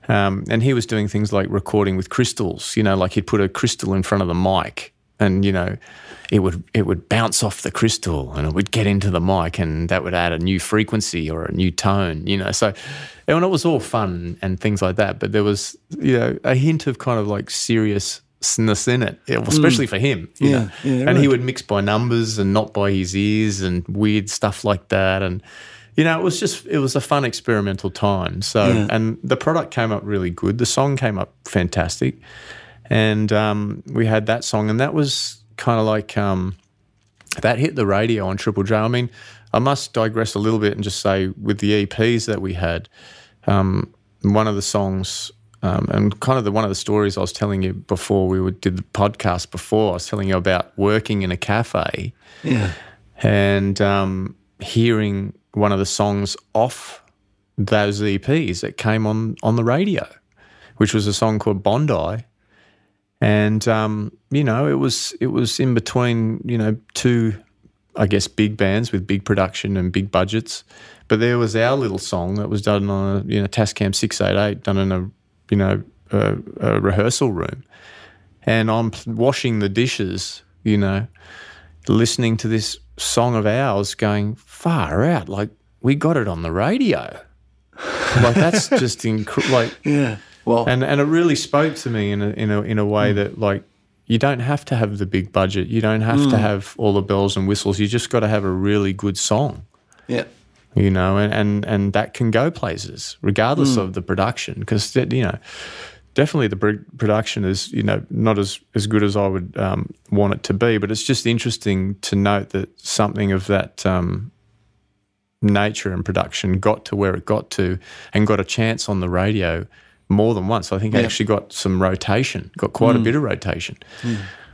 And he was doing things like recording with crystals, you know, like he'd put a crystal in front of the mic, and, you know, it would bounce off the crystal, and it would get into the mic, and that would add a new frequency or a new tone, you know. So, and it was all fun and things like that, but there was, you know, a hint of kind of like seriousness in it, especially for him, you know. And he would mix by numbers and not by his ears and weird stuff like that. And, you know, it was a fun experimental time. So, and the product came up really good. The song came up fantastic. And we had that song, and that was kind of like that hit the radio on Triple J. I mean, I must digress a little bit and just say, with the EPs that we had, one of the songs, and kind of one of the stories I was telling you before did the podcast before, I was telling you about working in a cafe and hearing one of the songs off those EPs that came on the radio, which was a song called Bondi. And, you know, it was in between, you know, two, I guess, big bands with big production and big budgets. But there was our little song that was done on a, you know, Tascam 688, done in a, you know, a rehearsal room. And I'm washing the dishes, you know, listening to this song of ours going, far out, like, we got it on the radio. Like, that's just like, well, and it really spoke to me in a way that, like, you don't have to have the big budget, you don't have to have all the bells and whistles. You just got to have a really good song. Yeah, you know, and that can go places regardless of the production, because, you know, definitely the production is, you know, not as good as I would want it to be. But it's just interesting to note that something of that nature and production got to where it got to, and got a chance on the radio more than once. I think I actually got some rotation, got quite a bit of rotation,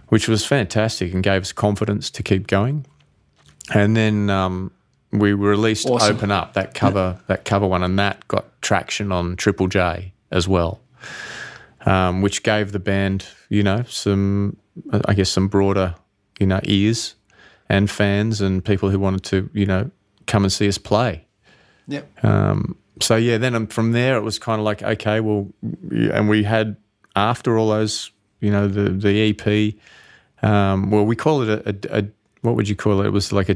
which was fantastic and gave us confidence to keep going. And then we released Open Up, that cover one, and that got traction on Triple J as well, which gave the band, you know, some broader, you know, ears and fans and people who wanted to, you know, come and see us play. Yep. So, yeah, then from there it was kind of like, okay, well, and we had, after all those, you know, the EP, well, we call it a what would you call it? It was like a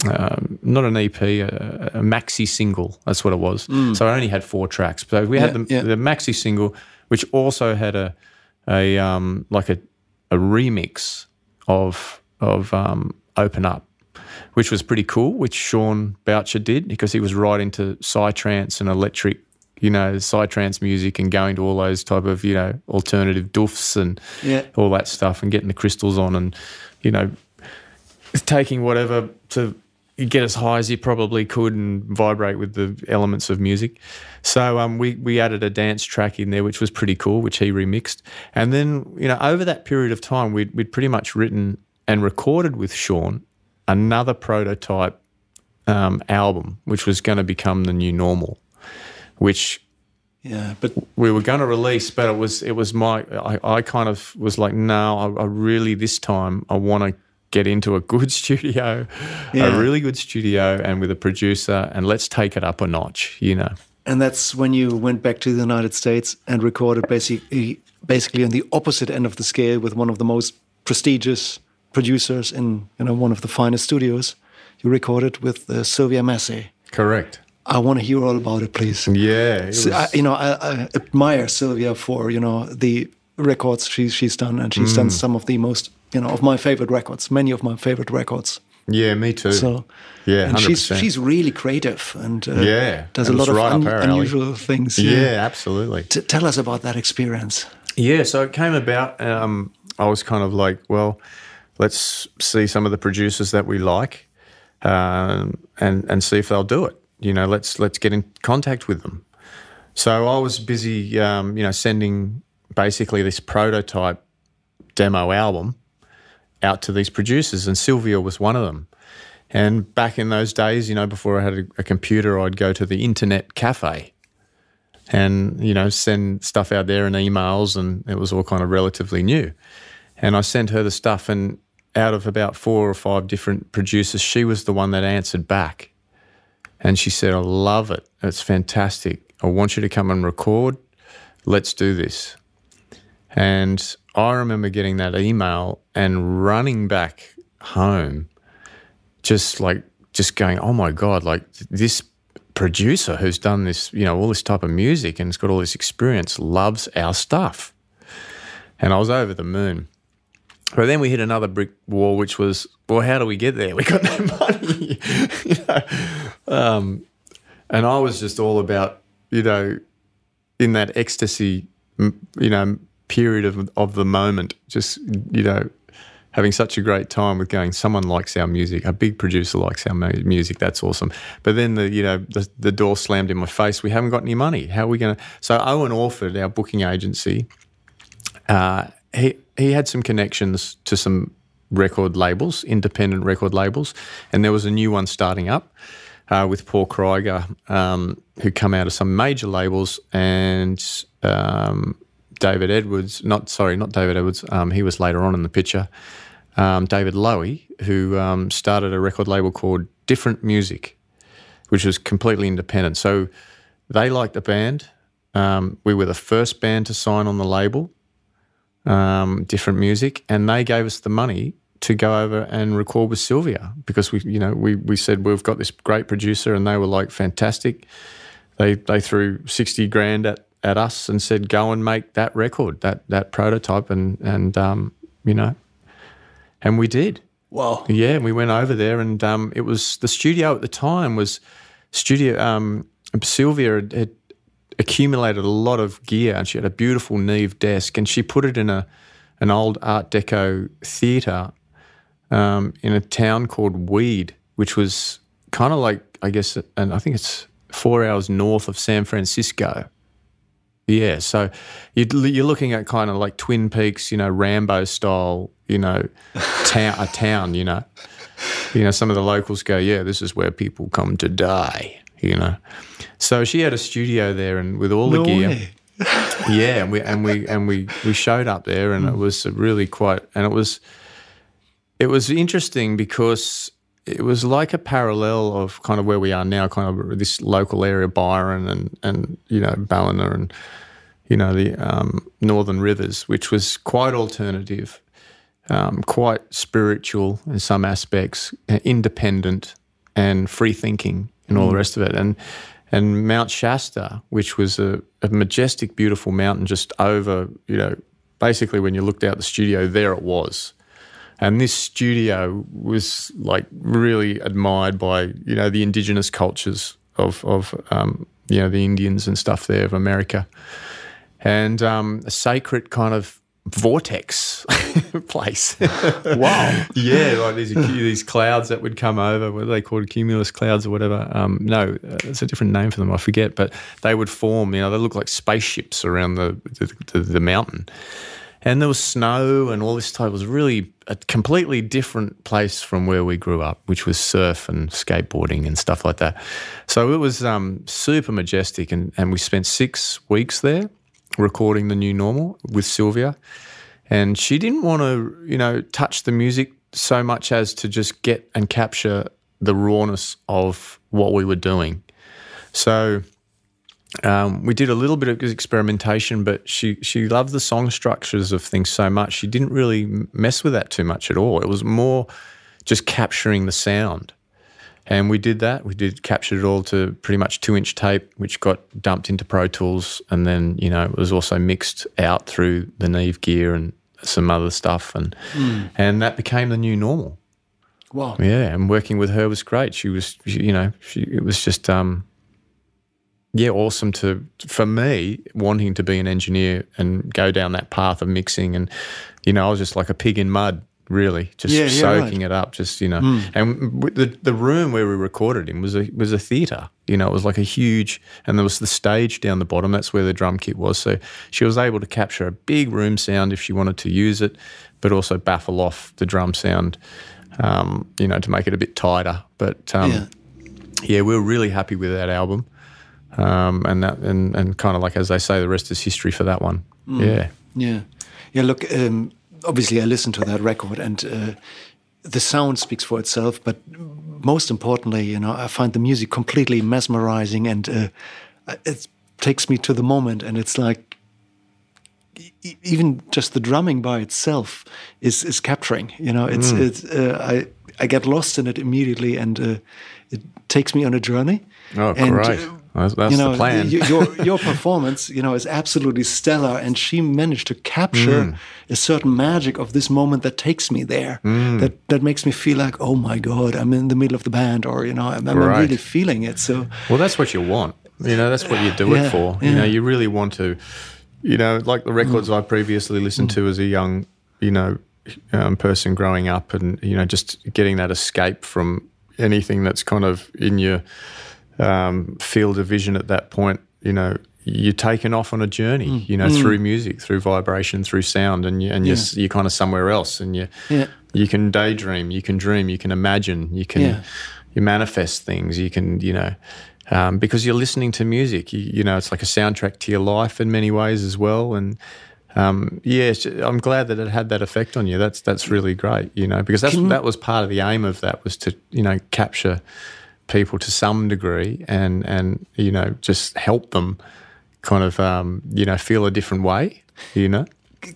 not an EP, a maxi single. That's what it was. So I only had 4 tracks. So we had the maxi single, which also had a remix of Open Up, which was pretty cool, which Sean Boucher did, because he was right into psytrance and electric, psytrance music, and going to all those type of, alternative doofs and all that stuff, and getting the crystals on, and, taking whatever to get as high as you probably could and vibrate with the elements of music. So we added a dance track in there, which was pretty cool, which he remixed. And then, over that period of time, we'd pretty much written and recorded with Sean another prototype album, which was going to become the new normal, which but we were going to release, but I kind of was like, no, I really, this time I want to get into a good studio, a really good studio, and with a producer, and let's take it up a notch, And that's when you went back to the United States and recorded basically on the opposite end of the scale with one of the most prestigious producers in one of the finest studios. You recorded with Sylvia Massey. Correct. I want to hear all about it, please. Yeah. I admire Sylvia for the records she's done, and she's done some of the most of my favorite records, many of my favorite records. Yeah, me too. So and 100%. She's really creative and does a lot of unusual things. Yeah, absolutely. Tell us about that experience. Yeah, so it came about. I was kind of like, well, let's see some of the producers that we like, and see if they'll do it. Let's get in contact with them. So I was busy, sending basically this prototype demo album out to these producers, and Sylvia was one of them. And back in those days, before I had a computer, I'd go to the internet cafe and, send stuff out there in emails, and it was all kind of relatively new. And I sent her the stuff, and out of about 4 or 5 different producers, she was the one that answered back. And she said, I love it. It's fantastic. I want you to come and record. Let's do this. And I remember getting that email and running back home, just going, oh my God, like this producer who's done this, all this type of music and has got all this experience loves our stuff. And I was over the moon. But then we hit another brick wall, which was, well, how do we get there? We got no money. And I was just all about, in that ecstasy, period of the moment, just, having such a great time with going, someone likes our music, a big producer likes our music, that's awesome. But then the door slammed in my face, we haven't got any money. How are we going to? So Owen Orford, our booking agency, he had some connections to some record labels, independent record labels, and there was a new one starting up with Paul Krieger, who come out of some major labels, and David Edwards, not David Edwards, he was later on in the picture, David Lowy, who started a record label called Different Music, which was completely independent. So they liked the band. We were the first band to sign on the label, Different Music, and they gave us the money to go over and record with Sylvia, because we said we've got this great producer, and they were like, fantastic. They threw 60 grand at us and said, go and make that record, that prototype, and we did. Wow. Yeah, we went over there, and it was, the studio at the time was Sylvia had accumulated a lot of gear, and she had a beautiful Neve desk, and she put it in an old Art Deco theatre in a town called Weed, which was kind of like, I guess, and I think it's 4 hours north of San Francisco. Yeah, so you're looking at kind of like Twin Peaks, Rambo style, a town, some of the locals go, yeah, this is where people come to die, So she had a studio there, and with all the gear. Way. Yeah, and we showed up there, and it was really quite, and it was interesting because it was like a parallel of kind of where we are now, kind of this local area, Byron and Ballina and the Northern Rivers, which was quite alternative, quite spiritual in some aspects, independent, and free thinking and all the rest of it. And Mount Shasta, which was a majestic, beautiful mountain just over, basically when you looked out the studio, there it was. And this studio was like really admired by, the indigenous cultures of the Indians and stuff there of America. And a sacred kind of vortex place. Wow. Yeah, like these clouds that would come over, what are they called, cumulus clouds or whatever? No, it's a different name for them, I forget. But they would form, they look like spaceships around the mountain. And there was snow and all this type. It was really a completely different place from where we grew up, which was surf and skateboarding and stuff like that. So it was super majestic, and we spent 6 weeks there recording the new normal with Sylvia. And she didn't want to, touch the music so much as to just get and capture the rawness of what we were doing. So we did a little bit of experimentation, but she loved the song structures of things so much. She didn't really mess with that too much at all. It was more just capturing the sound. And we did that. Captured it all to pretty much 2-inch tape, which got dumped into Pro Tools. And then, it was also mixed out through the Neve gear and some other stuff. And that became the new normal. Wow. Yeah, and working with her was great. It was just... awesome for me, wanting to be an engineer and go down that path of mixing. And, I was just like a pig in mud, really, just soaking it up, And the room where we recorded in was a theatre. It was like a huge, and there was the stage down the bottom. That's where the drum kit was. So she was able to capture a big room sound if she wanted to use it, but also baffle off the drum sound, to make it a bit tighter. But, we were really happy with that album. And kind of like, as they say, the rest is history for that one. Yeah. Look, obviously I listened to that record, and the sound speaks for itself. But most importantly, I find the music completely mesmerizing, and it takes me to the moment. And it's like even just the drumming by itself is capturing. I get lost in it immediately, and it takes me on a journey. Oh, great. That's the plan. Your performance, is absolutely stellar, and she managed to capture a certain magic of this moment that takes me there. That makes me feel like, oh my God, I'm in the middle of the band, or I'm really feeling it. So, well, that's what you want. That's what you do it for. You really want to, like the records I previously listened to as a young, person growing up, and just getting that escape from anything that's kind of in your field of vision at that point. You're taken off on a journey, through music, through vibration, through sound, and you're kind of somewhere else, and you can daydream, you can dream, you can imagine, you manifest things, you can because you're listening to music. It's like a soundtrack to your life in many ways as well. And I'm glad that it had that effect on you. That's really great, because that was part of the aim of that, was to capture people to some degree, and just help them kind of feel a different way.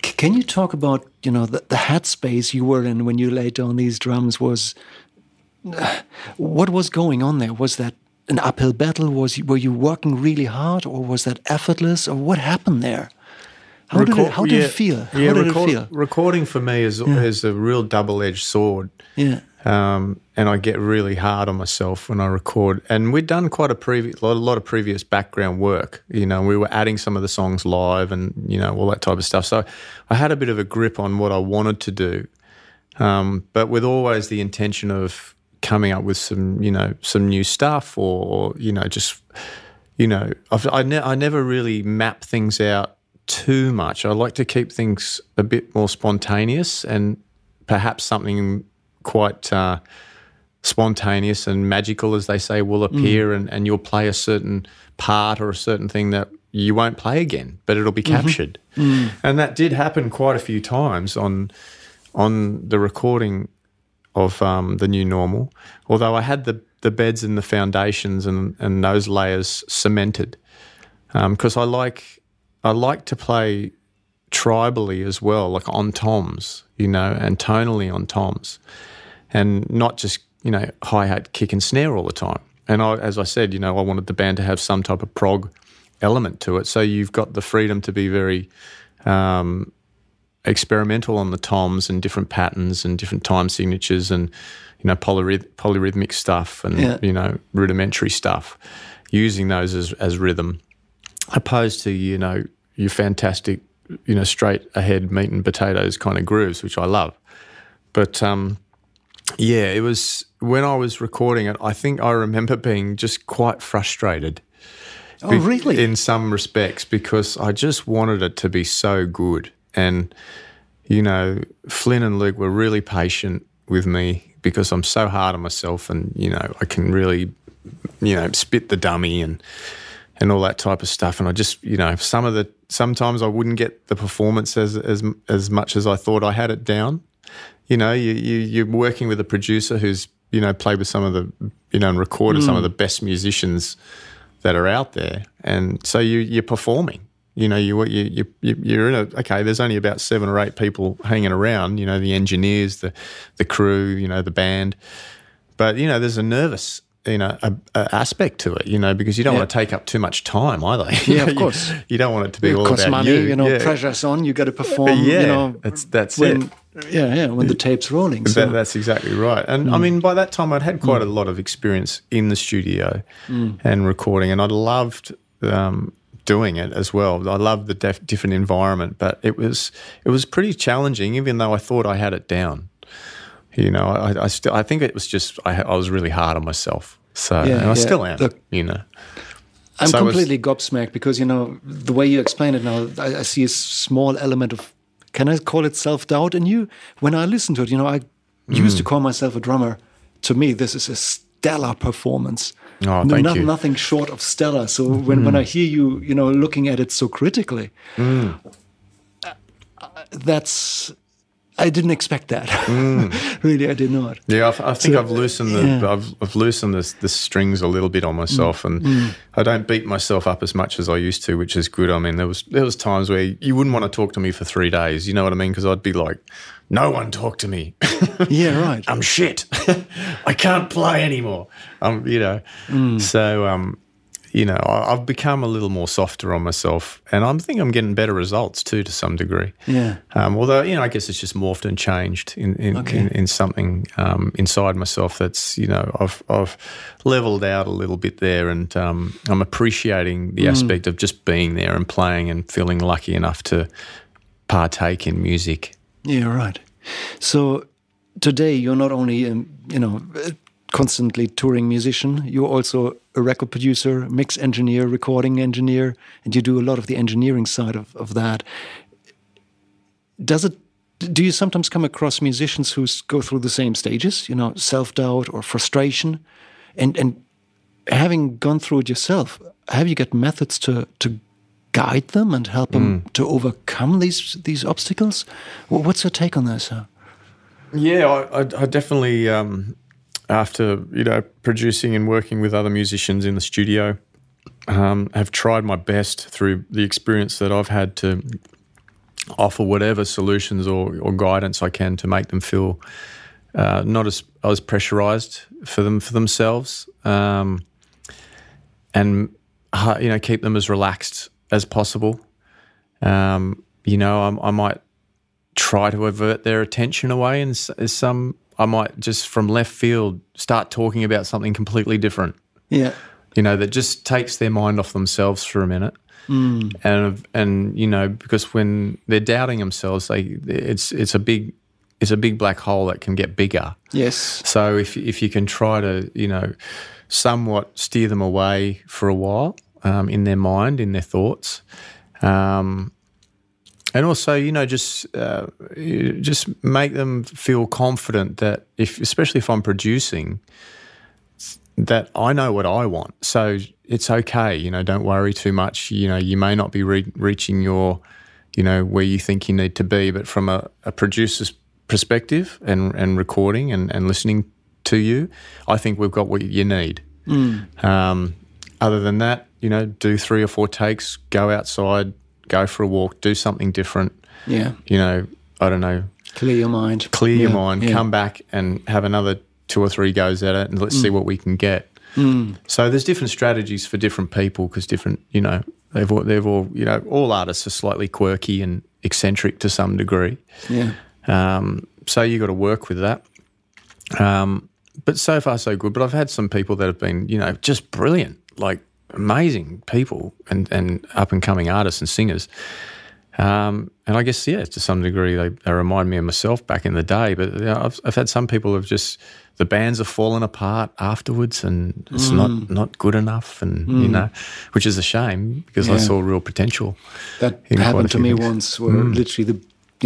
Can you talk about the headspace you were in when you laid down these drums? What was going on there? Was that an uphill battle? Were you working really hard, or was that effortless, or what happened there? How did it feel? How did it feel? Recording for me is a real double-edged sword. Yeah. And I get really hard on myself when I record. And we'd done quite a lot of previous background work. We were adding some of the songs live, and all that type of stuff. So I had a bit of a grip on what I wanted to do, but with always the intention of coming up with some new stuff, or I never really map things out too much. I like to keep things a bit more spontaneous, and perhaps something quite spontaneous and magical, as they say, will appear, and you'll play a certain part or a certain thing that you won't play again, but it'll be captured. And that did happen quite a few times on the recording of the new normal, although I had the beds and the foundations and those layers cemented, because I like to play tribally as well, like on toms, and tonally on toms, and not just hi-hat, kick and snare all the time. And as I said, I wanted the band to have some type of prog element to it. So you've got the freedom to be very experimental on the toms and different patterns and different time signatures and, polyrhythmic stuff and, rudimentary stuff, using those as rhythm, opposed to, your fantastic, straight ahead meat and potatoes kind of grooves, which I love. But, it was when I was recording it, I think I remember being just quite frustrated. Oh, really? In some respects, because I just wanted it to be so good. And, Flynn and Luke were really patient with me because I'm so hard on myself and, I can really, spit the dummy and all that type of stuff. And I just, sometimes I wouldn't get the performance as much as I thought I had it down. You're working with a producer who's, played with some of the, and recorded some of the best musicians that are out there. And so you're performing. You're in okay, there's only about 7 or 8 people hanging around, the engineers, the crew, the band. But, there's a nervous, aspect to it, because you don't want to take up too much time either. Yeah, of course. You don't want it to be all about about money, you. Pressure's on, you got to perform, That's when, it. Yeah, when the tape's rolling. So. That's exactly right. And, I mean, by that time I'd had quite a lot of experience in the studio and recording, and I loved doing it as well. I loved the different environment, but it was pretty challenging, even though I thought I had it down. I think it was just I was really hard on myself. So and I still am. Look, I'm completely gobsmacked because the way you explain it now, I see a small element of, can I call it self-doubt in you? When I listen to it, I used to call myself a drummer. To me, this is a stellar performance. Oh, thank you. Nothing short of stellar. So when I hear you, looking at it so critically, I didn't expect that. Really, I did not. Yeah, I think I've loosened I've loosened the strings a little bit on myself, and I don't beat myself up as much as I used to, which is good. I mean, there was times where you wouldn't want to talk to me for 3 days. You know what I mean? Because I'd be like, no one talk to me. Yeah, right. I'm shit. I can't play anymore. So. I've become a little more softer on myself, and I think I'm getting better results too, to some degree. Yeah. Although I guess it's just morphed and changed in something inside myself that's I've leveled out a little bit there, and I'm appreciating the aspect of just being there and playing and feeling lucky enough to partake in music. Yeah, right. So today you're not only constantly touring musician, you're also a record producer, mix engineer, recording engineer, and you do a lot of the engineering side of that. Do you sometimes come across musicians who go through the same stages, self-doubt or frustration? And having gone through it yourself, have you got methods to guide them and help them to overcome these obstacles? What's your take on this? Yeah, I definitely... after producing and working with other musicians in the studio, have tried my best through the experience that I've had to offer whatever solutions or guidance I can to make them feel not as pressurized for themselves, and keep them as relaxed as possible. I might try to avert their attention away, and I might just from left field start talking about something completely different. Yeah. That just takes their mind off themselves for a minute. And because when they're doubting themselves, it's a big black hole that can get bigger. Yes. So if you can try to, somewhat steer them away for a while, in their mind, in their thoughts, and also, just make them feel confident that especially if I'm producing, that I know what I want. So it's okay, don't worry too much. You may not be reaching your, where you think you need to be, but from a producer's perspective and recording and listening to you, I think we've got what you need. Other than that, do 3 or 4 takes, go outside, go for a walk, do something different. Yeah. I don't know. Clear your mind. Come back and have another 2 or 3 goes at it and let's see what we can get. So there's different strategies for different people because different, you know, they've all, you know, all artists are slightly quirky and eccentric to some degree. Yeah. So you got to work with that. But so far so good. But I've had some people that have been, you know, just brilliant, like amazing people and up-and-coming artists and singers. And I guess, yeah, to some degree they remind me of myself back in the day. But you know, I've had some people who have just, the bands have fallen apart afterwards and it's not good enough and, you know, which is a shame because I saw real potential. That happened to me once where literally the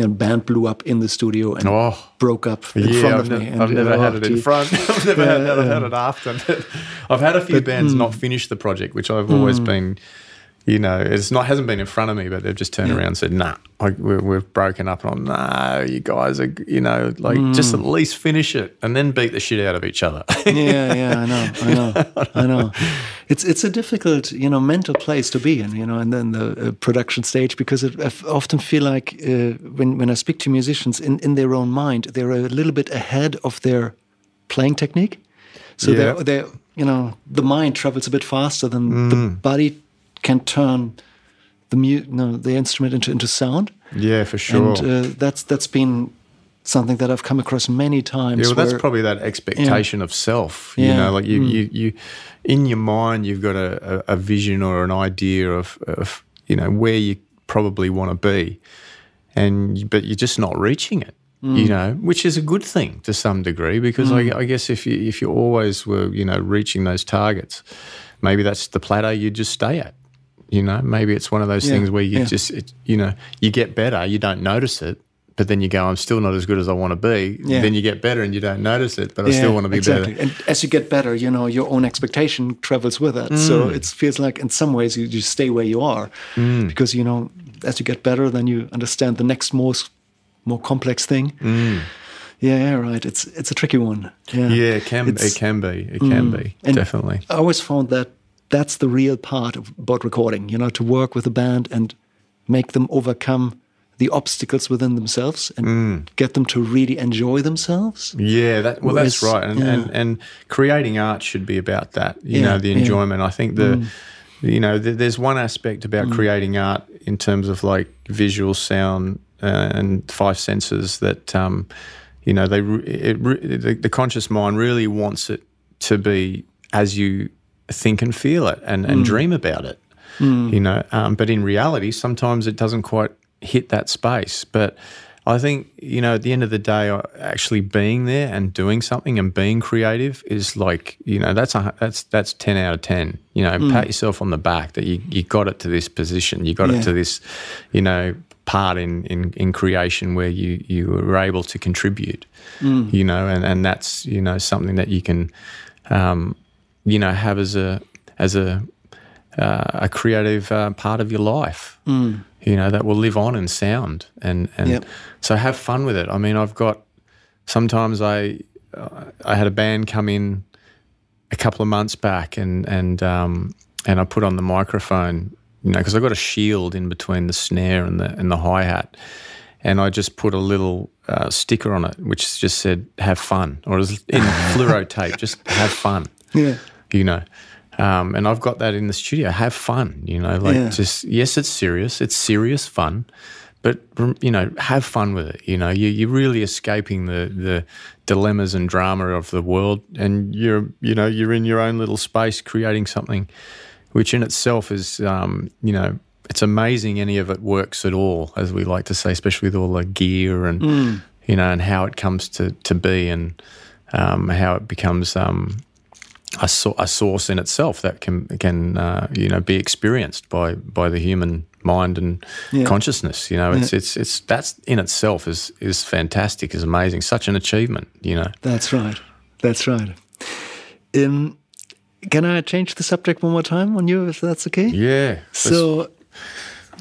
band blew up in the studio and broke up in front of me. And I've never had it in front. I've never had it after. I've had a few bands not finish the project, which I've always been, you know, hasn't been in front of me, but they've just turned around and said, nah, we've broken up. And I'm, no, you guys are, you know, like just at least finish it and then beat the shit out of each other. I know. It's a difficult, you know, mental place to be in, you know, and then the production stage, because I often feel like when I speak to musicians in their own mind, they're a little bit ahead of their playing technique. So they're, you know, the mind travels a bit faster than the body can turn the instrument into sound. Yeah, for sure. And that's been something that I've come across many times. Yeah, well, that's probably that expectation of self. You know, like you in your mind, you've got a vision or an idea of you know where you probably want to be, but you're just not reaching it. You know, which is a good thing to some degree because I guess if you always were, you know, reaching those targets, maybe that's the plateau you just stay at. You know, maybe it's one of those things where you just, you know, you get better, you don't notice it, but then you go, I'm still not as good as I want to be. Yeah. Then you get better and you don't notice it, but I still want to be better. And as you get better, you know, your own expectation travels with it. So it feels like in some ways you just stay where you are because, you know, as you get better, then you understand the next more complex thing. Yeah, right. It's a tricky one. Yeah, it can be, definitely. I always found that that's the real part about recording, you know, to work with a band and make them overcome the obstacles within themselves and get them to really enjoy themselves. Yeah, that's right. And creating art should be about that, you know, the enjoyment. I think you know, there's one aspect about creating art in terms of like visual, sound, and 5 senses that, you know, the conscious mind really wants it to be as you think and feel it and dream about it, you know. But in reality, sometimes it doesn't quite hit that space. But I think, you know, at the end of the day, actually being there and doing something and being creative is like, you know, that's 10 out of 10. You know, pat yourself on the back that you got it to this position, you got it to this, you know, part in creation where you were able to contribute, you know, and that's, you know, something that you can, you know, have as a creative part of your life, you know, that will live on in sound and so have fun with it. I mean, sometimes I had a band come in a couple of months back and I put on the microphone, you know, because I got a shield in between the snare and the hi-hat, and I just put a little sticker on it which just said "Have fun," or it was in fluoro tape, just "Have fun." Yeah, you know, and I've got that in the studio. Have fun, you know, like just yes, it's serious fun, but you know, have fun with it. You know, you're really escaping the dilemmas and drama of the world, and you're in your own little space creating something, which in itself is, you know, it's amazing any of it works at all, as we like to say, especially with all the gear and, you know, and how it comes to be and how it becomes a source in itself that can you know, be experienced by the human mind and consciousness. You know, it's that's in itself is fantastic, is amazing, such an achievement. You know, that's right. Can I change the subject one more time on you, if that's okay? Yeah. So,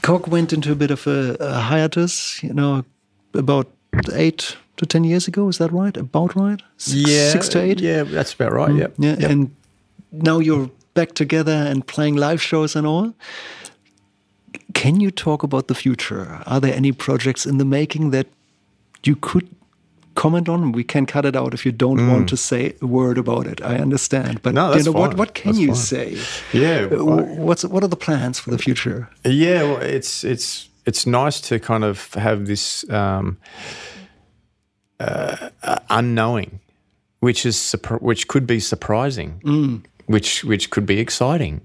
COG went into a bit of a hiatus, you know, about 8 to 10 years ago. Is that right? About right? 6 to 8? Yeah, that's about right. Yep. And now you're back together and playing live shows and all. Can you talk about the future? Are there any projects in the making that you could comment on? We can cut it out if you don't want to say a word about it. I understand, but no, that's fine. What can you say? Yeah, what are the plans for the future? Yeah, well, it's nice to kind of have this unknowing, which could be surprising, which could be exciting.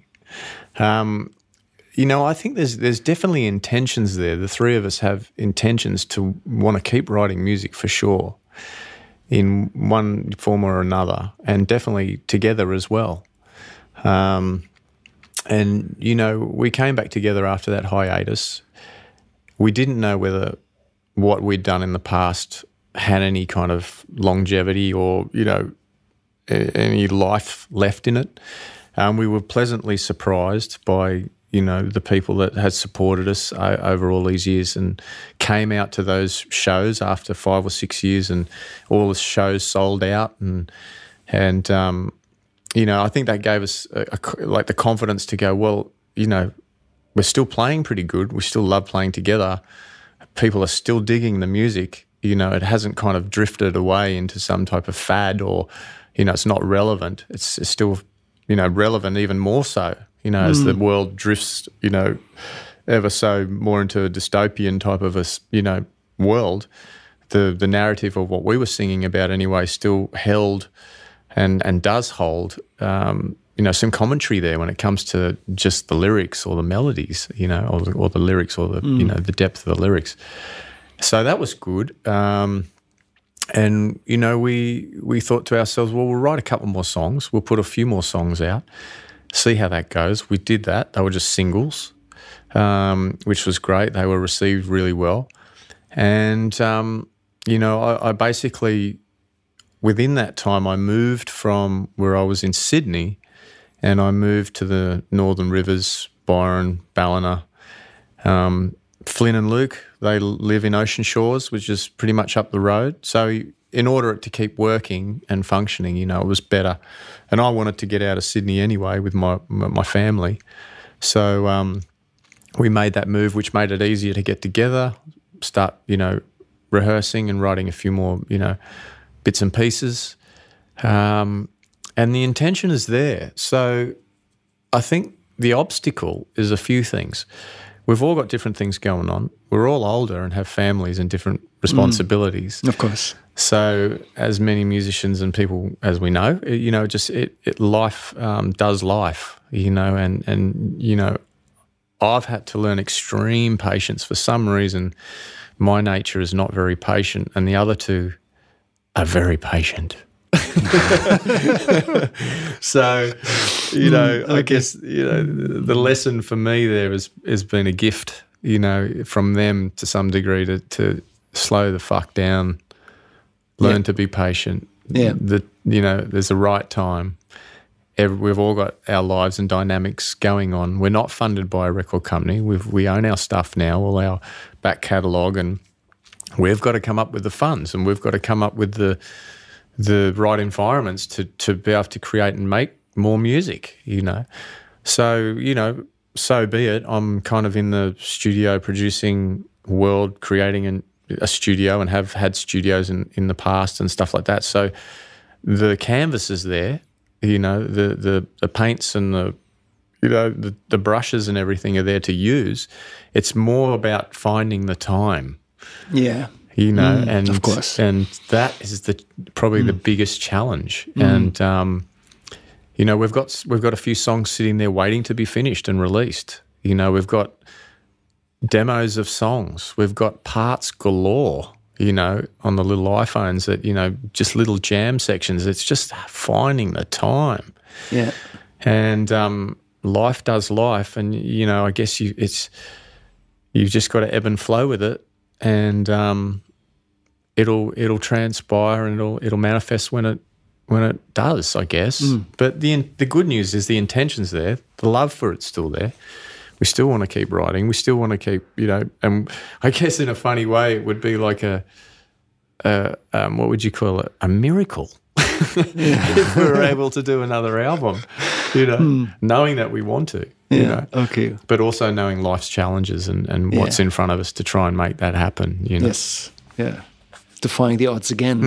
I think there's definitely intentions there. The three of us have intentions to want to keep writing music for sure, in one form or another, and definitely together as well. And we came back together after that hiatus. We didn't know whether what we'd done in the past had any kind of longevity or any life left in it. We were pleasantly surprised by the people that had supported us over all these years and came out to those shows after 5 or 6 years, and all the shows sold out. And I think that gave us like the confidence to go, well, we're still playing pretty good. We still love playing together. People are still digging the music. It hasn't kind of drifted away into some type of fad, or, it's not relevant. It's still, relevant even more so. As the world drifts, ever so more into a dystopian type of a, world, the narrative of what we were singing about anyway still held and does hold, some commentary there when it comes to just the lyrics or the melodies, or the lyrics or the, the depth of the lyrics. So that was good. And, we thought to ourselves, well, we'll write a couple more songs. We'll put a few more songs out. See how that goes. We did that. They were just singles, which was great. They were received really well. And, I basically, within that time, I moved from where I was in Sydney, and I moved to the Northern Rivers, Byron, Ballina. Flynn and Luke, they live in Ocean Shores, which is pretty much up the road. So in order to keep working and functioning, it was better. And I wanted to get out of Sydney anyway with my family. So we made that move, which made it easier to get together, start, rehearsing and writing a few more, bits and pieces. And the intention is there. So I think the obstacle is a few things. We've all got different things going on. We're all older and have families and different responsibilities. Of course. So as many musicians and people as we know, life does life, and I've had to learn extreme patience. For some reason, my nature is not very patient, and the other two are very patient. So, I guess, the lesson for me there has been a gift, from them to some degree to slow the fuck down, learn to be patient. Yeah. There's a right time. We've all got our lives and dynamics going on. We're not funded by a record company. We own our stuff now, all our back catalogue, and we've got to come up with the funds, and we've got to come up with the right environments to be able to create and make more music, So, so be it. I'm kind of in the studio producing world, creating a studio, and have had studios in the past and stuff like that. So the canvas is there, the paints and the brushes and everything are there to use. It's more about finding the time. Yeah. And of course, and that is probably the biggest challenge. And we've got a few songs sitting there waiting to be finished and released. We've got demos of songs. We've got parts galore. On the little iPhones that just little jam sections. It's just finding the time. Yeah. And life does life, and I guess you've just got to ebb and flow with it. And it'll transpire, and it'll manifest when it does, I guess. But the good news is the intention's there, the love for it's still there. We still want to keep writing. We still want to keep, and I guess in a funny way it would be like what would you call it? A miracle. If we were able to do another album, knowing that we want to. Okay. But also knowing life's challenges and what's in front of us to try and make that happen. Yes. Yeah. defying the odds again.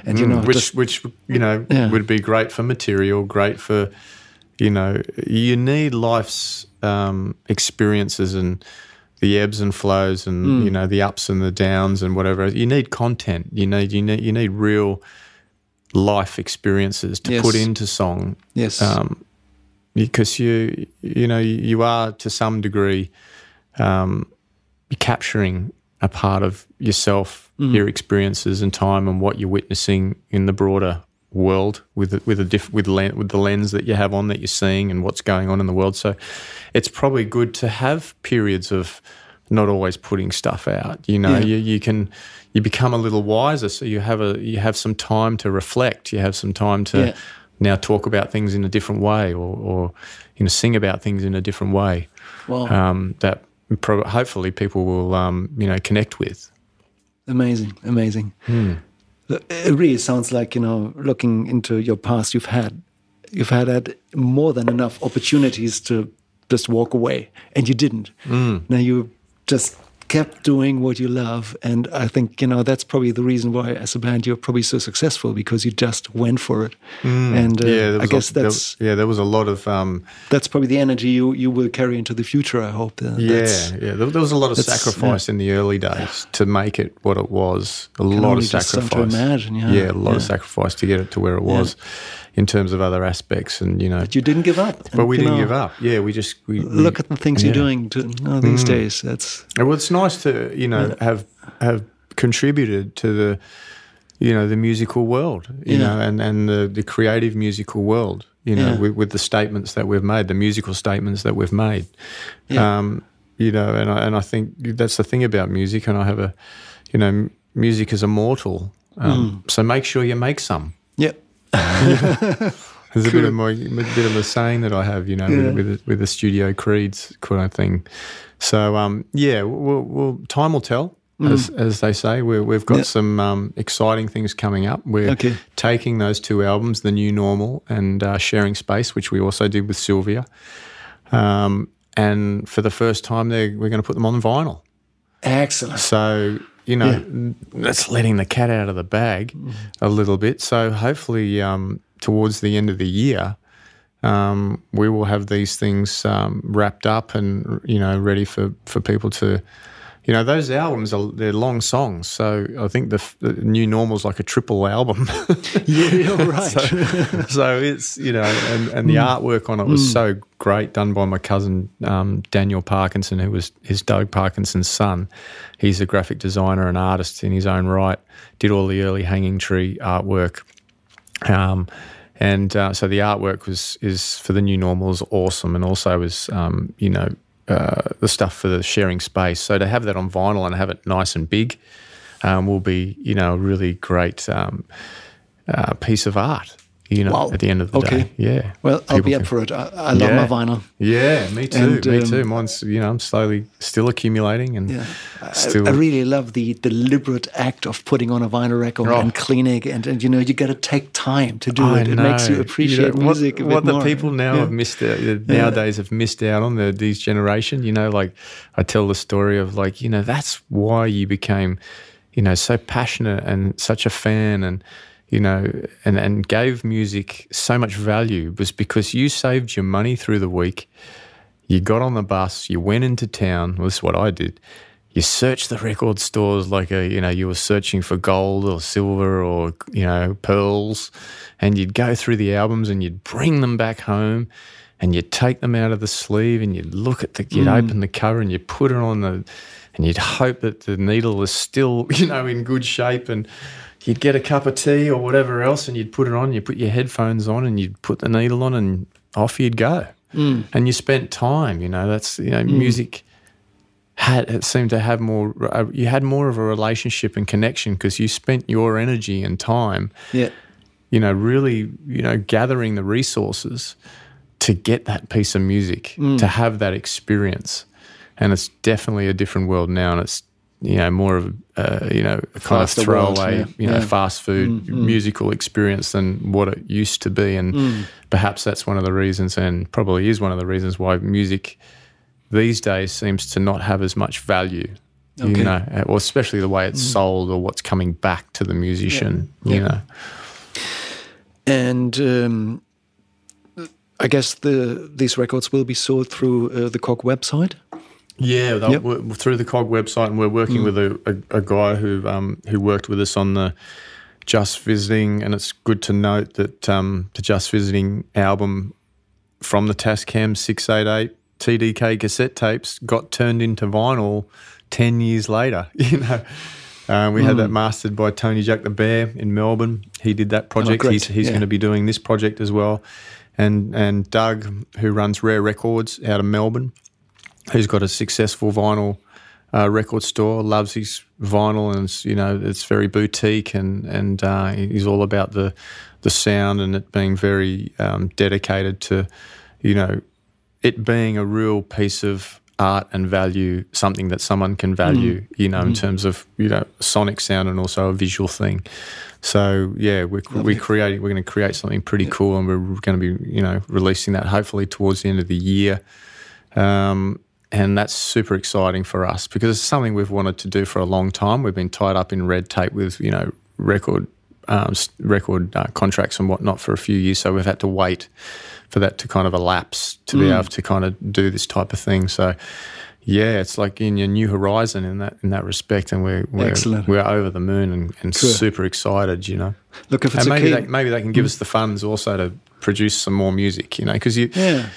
And you know, which you know would be great for material, great for, you know, you need life's experiences and the ebbs and flows and you know, the ups and the downs and whatever. You need content. You need real life experiences to put into song. Yes. Because you know, you are to some degree capturing a part of yourself, your experiences and time, and what you're witnessing in the broader world with the lens that you have on, that you're seeing and what's going on in the world. So it's probably good to have periods of not always putting stuff out. You know, you become a little wiser, so you have some time to reflect. You have some time to now talk about things in a different way, or you know, sing about things in a different way. Wow. That hopefully people will you know, connect with. Amazing. It really sounds like, you know, looking into your past, you've had more than enough opportunities to just walk away, and you didn't. Now you just kept doing what you love, and I think, you know, that's probably the reason why, as a band, you're probably so successful, because you just went for it. And I guess there was a lot of that's probably the energy you will carry into the future, I hope. There was a lot of sacrifice in the early days to make it what it was. A lot of sacrifice. To imagine, a lot of sacrifice to get it to where it was. In terms of other aspects, and you know, but you didn't give up. But we didn't give up. Yeah, we look at the things you're doing these days. That's well, it's nice to, you know, have contributed to the, you know, the musical world, you know, and the creative musical world, you know, with the statements that we've made, the musical statements that we've made. You know, and I think that's the thing about music. And I have a, you know, music is immortal. So make sure you make some. Yeah. There's a bit of a saying that I have, you know, with the studio creeds kind of thing. So we'll time will tell, as they say. We've got some exciting things coming up. We're taking those two albums, The New Normal and Sharing Space, which we also did with Sylvia, and for the first time, we're going to put them on vinyl. Excellent. So, you know, that's letting the cat out of the bag a little bit. So hopefully towards the end of the year, we will have these things wrapped up and, you know, ready for people to, you know, those albums, they're long songs. So I think the New Normal's like a triple album. Right. So it's, you know, and the artwork on it was so great, done by my cousin Daniel Parkinson, who is Doug Parkinson's son. He's a graphic designer and artist in his own right, did all the early Hanging Tree artwork. So the artwork is for the New Normal is awesome, and also was, you know, the stuff for the Sharing Space. So to have that on vinyl and have it nice and big will be, you know, a really great piece of art, you know, at the end of the day. Yeah. Well, I'll be up for it. I love my vinyl. Yeah, me too. Me too. Mine's, you know, I'm slowly still accumulating and I really love the deliberate act of putting on a vinyl record and cleaning and you know, you got to take time to do it. It makes you appreciate music a bit what more. The people now have missed out, nowadays have missed out on these generation, you know, like I tell the story of, like, you know, that's why you became, you know, so passionate and such a fan and, you know, and gave music so much value, was because you saved your money through the week. You got on the bus, you went into town. Well, this is what I did. You searched the record stores like you were searching for gold or silver or, you know, pearls, and you'd go through the albums and you'd bring them back home and you'd take them out of the sleeve and you'd look at you'd open the cover and you'd put it on and you'd hope that the needle was still, you know, in good shape, and you'd get a cup of tea or whatever else and you'd put it on, you put your headphones on and you'd put the needle on and off you'd go. And you spent time, you know, that's, you know, music it seemed to have more, you had more of a relationship and connection because you spent your energy and time, you know, really, you know, gathering the resources to get that piece of music, to have that experience. And it's definitely a different world now, and it's, you know, more of you know, a kind of throwaway, you know, fast food musical experience than what it used to be. And perhaps that's one of the reasons, and probably is one of the reasons, why music these days seems to not have as much value you know, or especially the way it's sold or what's coming back to the musician, you know. And I guess these records will be sold through the COG website? Yeah, through the COG website, and we're working with a guy who worked with us on the Just Visiting, and it's good to note that the Just Visiting album from the Tascam 688 TDK cassette tapes got turned into vinyl 10 years later, you know. We had that mastered by Tony Jack the Bear in Melbourne. He did that project. He's going to be doing this project as well. And Doug, who runs Rare Records out of Melbourne, who's got a successful vinyl record store, loves his vinyl, and you know, it's very boutique, and he's all about the sound and it being very dedicated to, you know, it being a real piece of art and value, something that someone can value, you know, in terms of, you know, sonic sound and also a visual thing. So yeah, we're going to create something pretty cool, and we're going to be, you know, releasing that hopefully towards the end of the year. And that's super exciting for us because it's something we've wanted to do for a long time. We've been tied up in red tape with, you know, record contracts and whatnot for a few years, so we've had to wait for that to kind of elapse to be able to kind of do this type of thing. So yeah, it's like in your new horizon in that respect, and we're over the moon and super excited, you know. Look, if it's maybe they can give us the funds also to produce some more music, you know, because you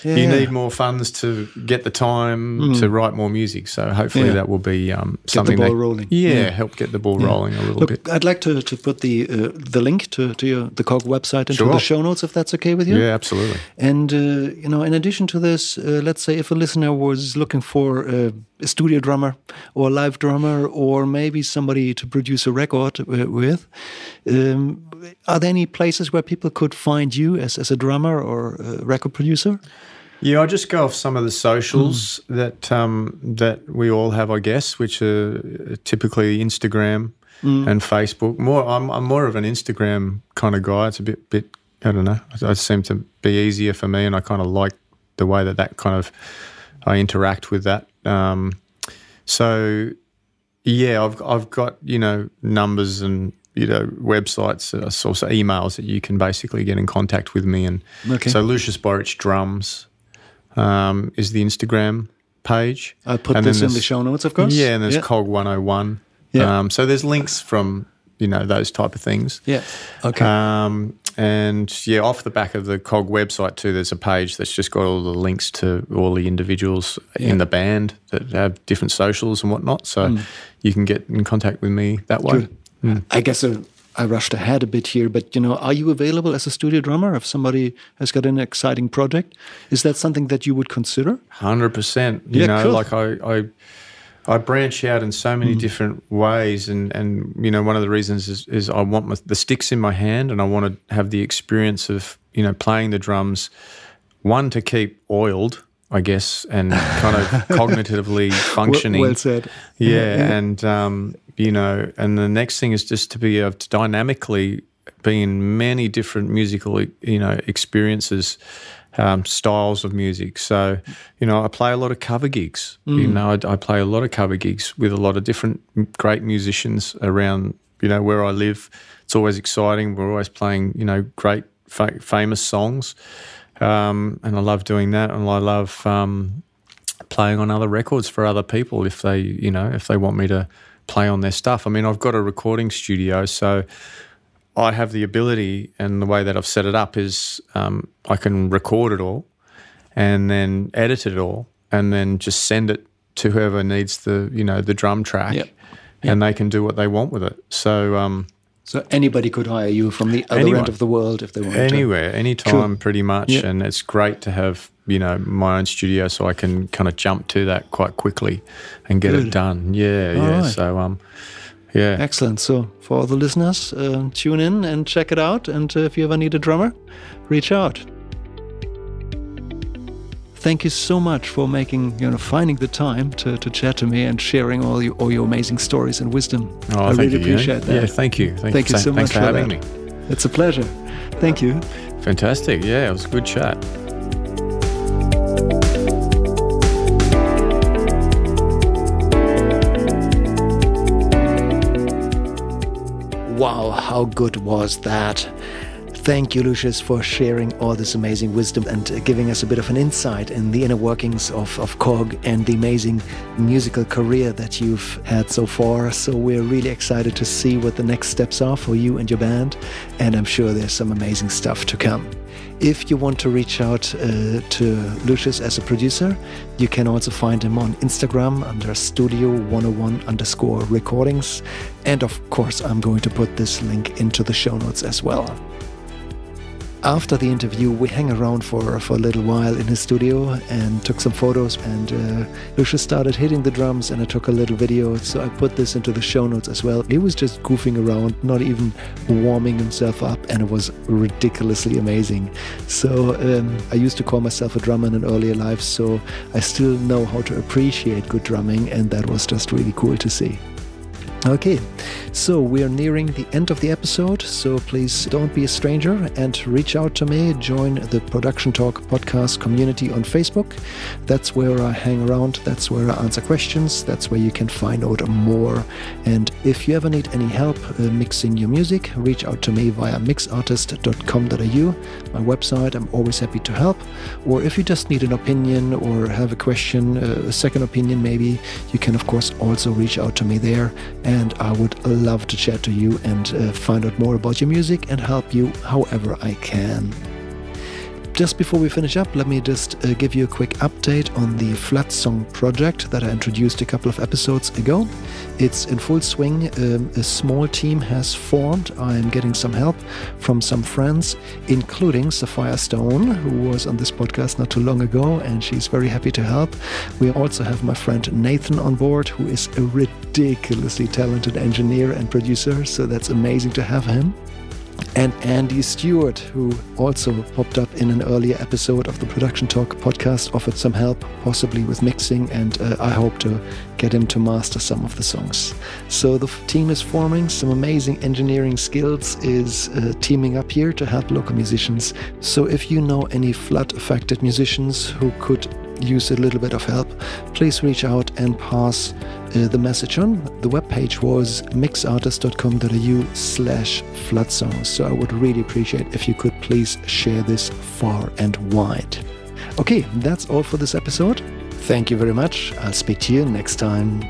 need more funds to get the time to write more music. So hopefully that will be something get the ball rolling. Help get the ball rolling a little bit. I'd like to put the link to the COG website into the show notes, if that's okay with you. Yeah, absolutely. And you know, in addition to this, let's say if a listener was looking for a studio drummer or a live drummer, or maybe somebody to produce a record with, are there any places where people could find you as a drummer or a record producer? Yeah, I just go off some of the socials that we all have, I guess, which are typically Instagram and Facebook. I'm more of an Instagram kind of guy. It's a bit I don't know. It seems to be easier for me, and I kind of like the way that kind of I interact with that. So yeah, I've got, you know, numbers and, you know, websites, also emails that you can basically get in contact with me. And so Lucius Borich Drums is the Instagram page. I'll put this in the show notes, of course. Yeah, and there's COG 101. Yeah. So there's links from, you know, those type of things. Yeah. Okay. And yeah, off the back of the COG website too, there's a page that's just got all the links to all the individuals in the band that have different socials and whatnot. So you can get in contact with me that way. I guess I rushed ahead a bit here, but, you know, are you available as a studio drummer if somebody has got an exciting project? Is that something that you would consider? 100%. You know, like I branch out in so many different ways, and you know, one of the reasons is I want the sticks in my hand, and I want to have the experience of, you know, playing the drums, one, to keep oiled, I guess, and kind of cognitively functioning. Well said. Yeah, and you know, and the next thing is just to be able to dynamically be in many different musical, you know, experiences, styles of music. So, you know, I play a lot of cover gigs. You know, I play a lot of cover gigs with a lot of different great musicians around, you know, where I live. It's always exciting. We're always playing, you know, great famous songs. And I love doing that, and I love playing on other records for other people if they, you know, if they want me to play on their stuff. I mean, I've got a recording studio, so I have the ability, and the way that I've set it up is I can record it all and then edit it all and then just send it to whoever needs the, you know, the drum track, and they can do what they want with it. So so anybody could hire you from the other end of the world if they wanted anywhere, anytime, pretty much. And it's great to have, you know, my own studio so I can kind of jump to that quite quickly and get it done. Yeah. Right. So yeah. Excellent. So for all the listeners, tune in and check it out. And if you ever need a drummer, reach out. Thank you so much for finding the time to chat to me and sharing all your amazing stories and wisdom. I really appreciate that. Yeah, thank you. Thank you so much for having me. It's a pleasure. Thank you. Fantastic. Yeah, it was a good chat. how good was that? Thank you, Lucius, for sharing all this amazing wisdom and giving us a bit of an insight in the inner workings of COG and the amazing musical career that you've had so far. So we're really excited to see what the next steps are for you and your band, and I'm sure there's some amazing stuff to come. If you want to reach out to Lucius as a producer, you can also find him on Instagram under studio101_recordings. And of course, I'm going to put this link into the show notes as well. After the interview, we hang around for a little while in his studio and took some photos, and Lucius started hitting the drums and I took a little video, so I put this into the show notes as well. He was just goofing around, not even warming himself up, and it was ridiculously amazing. So I used to call myself a drummer in an earlier life, so I still know how to appreciate good drumming, and that was just really cool to see. Okay, so we are nearing the end of the episode, so please don't be a stranger and reach out to me. Join the Production Talk podcast community on Facebook. That's where I hang around, that's where I answer questions, that's where you can find out more. And if you ever need any help mixing your music, reach out to me via mixartist.com.au, my website. I'm always happy to help. Or if you just need an opinion or have a question, a second opinion maybe, you can of course also reach out to me there. And I would love to chat to you and find out more about your music and help you however I can. Just before we finish up, let me just give you a quick update on the Flood Song project that I introduced a couple of episodes ago. It's in full swing. A small team has formed. I'm getting some help from some friends, including Sapphire Stone, who was on this podcast not too long ago, and she's very happy to help. We also have my friend Nathan on board, who is a ridiculously talented engineer and producer, so that's amazing to have him. And Andy Stewart, who also popped up in an earlier episode of the Production Talk podcast, offered some help, possibly with mixing, and I hope to get him to master some of the songs. So the team is forming, some amazing engineering skills is teaming up here to help local musicians. So if you know any flood-affected musicians who could use a little bit of help, please reach out and pass the message on. The webpage was mixartist.com.au/floodsongs. So I would really appreciate if you could please share this far and wide. Okay, that's all for this episode. Thank you very much. I'll speak to you next time.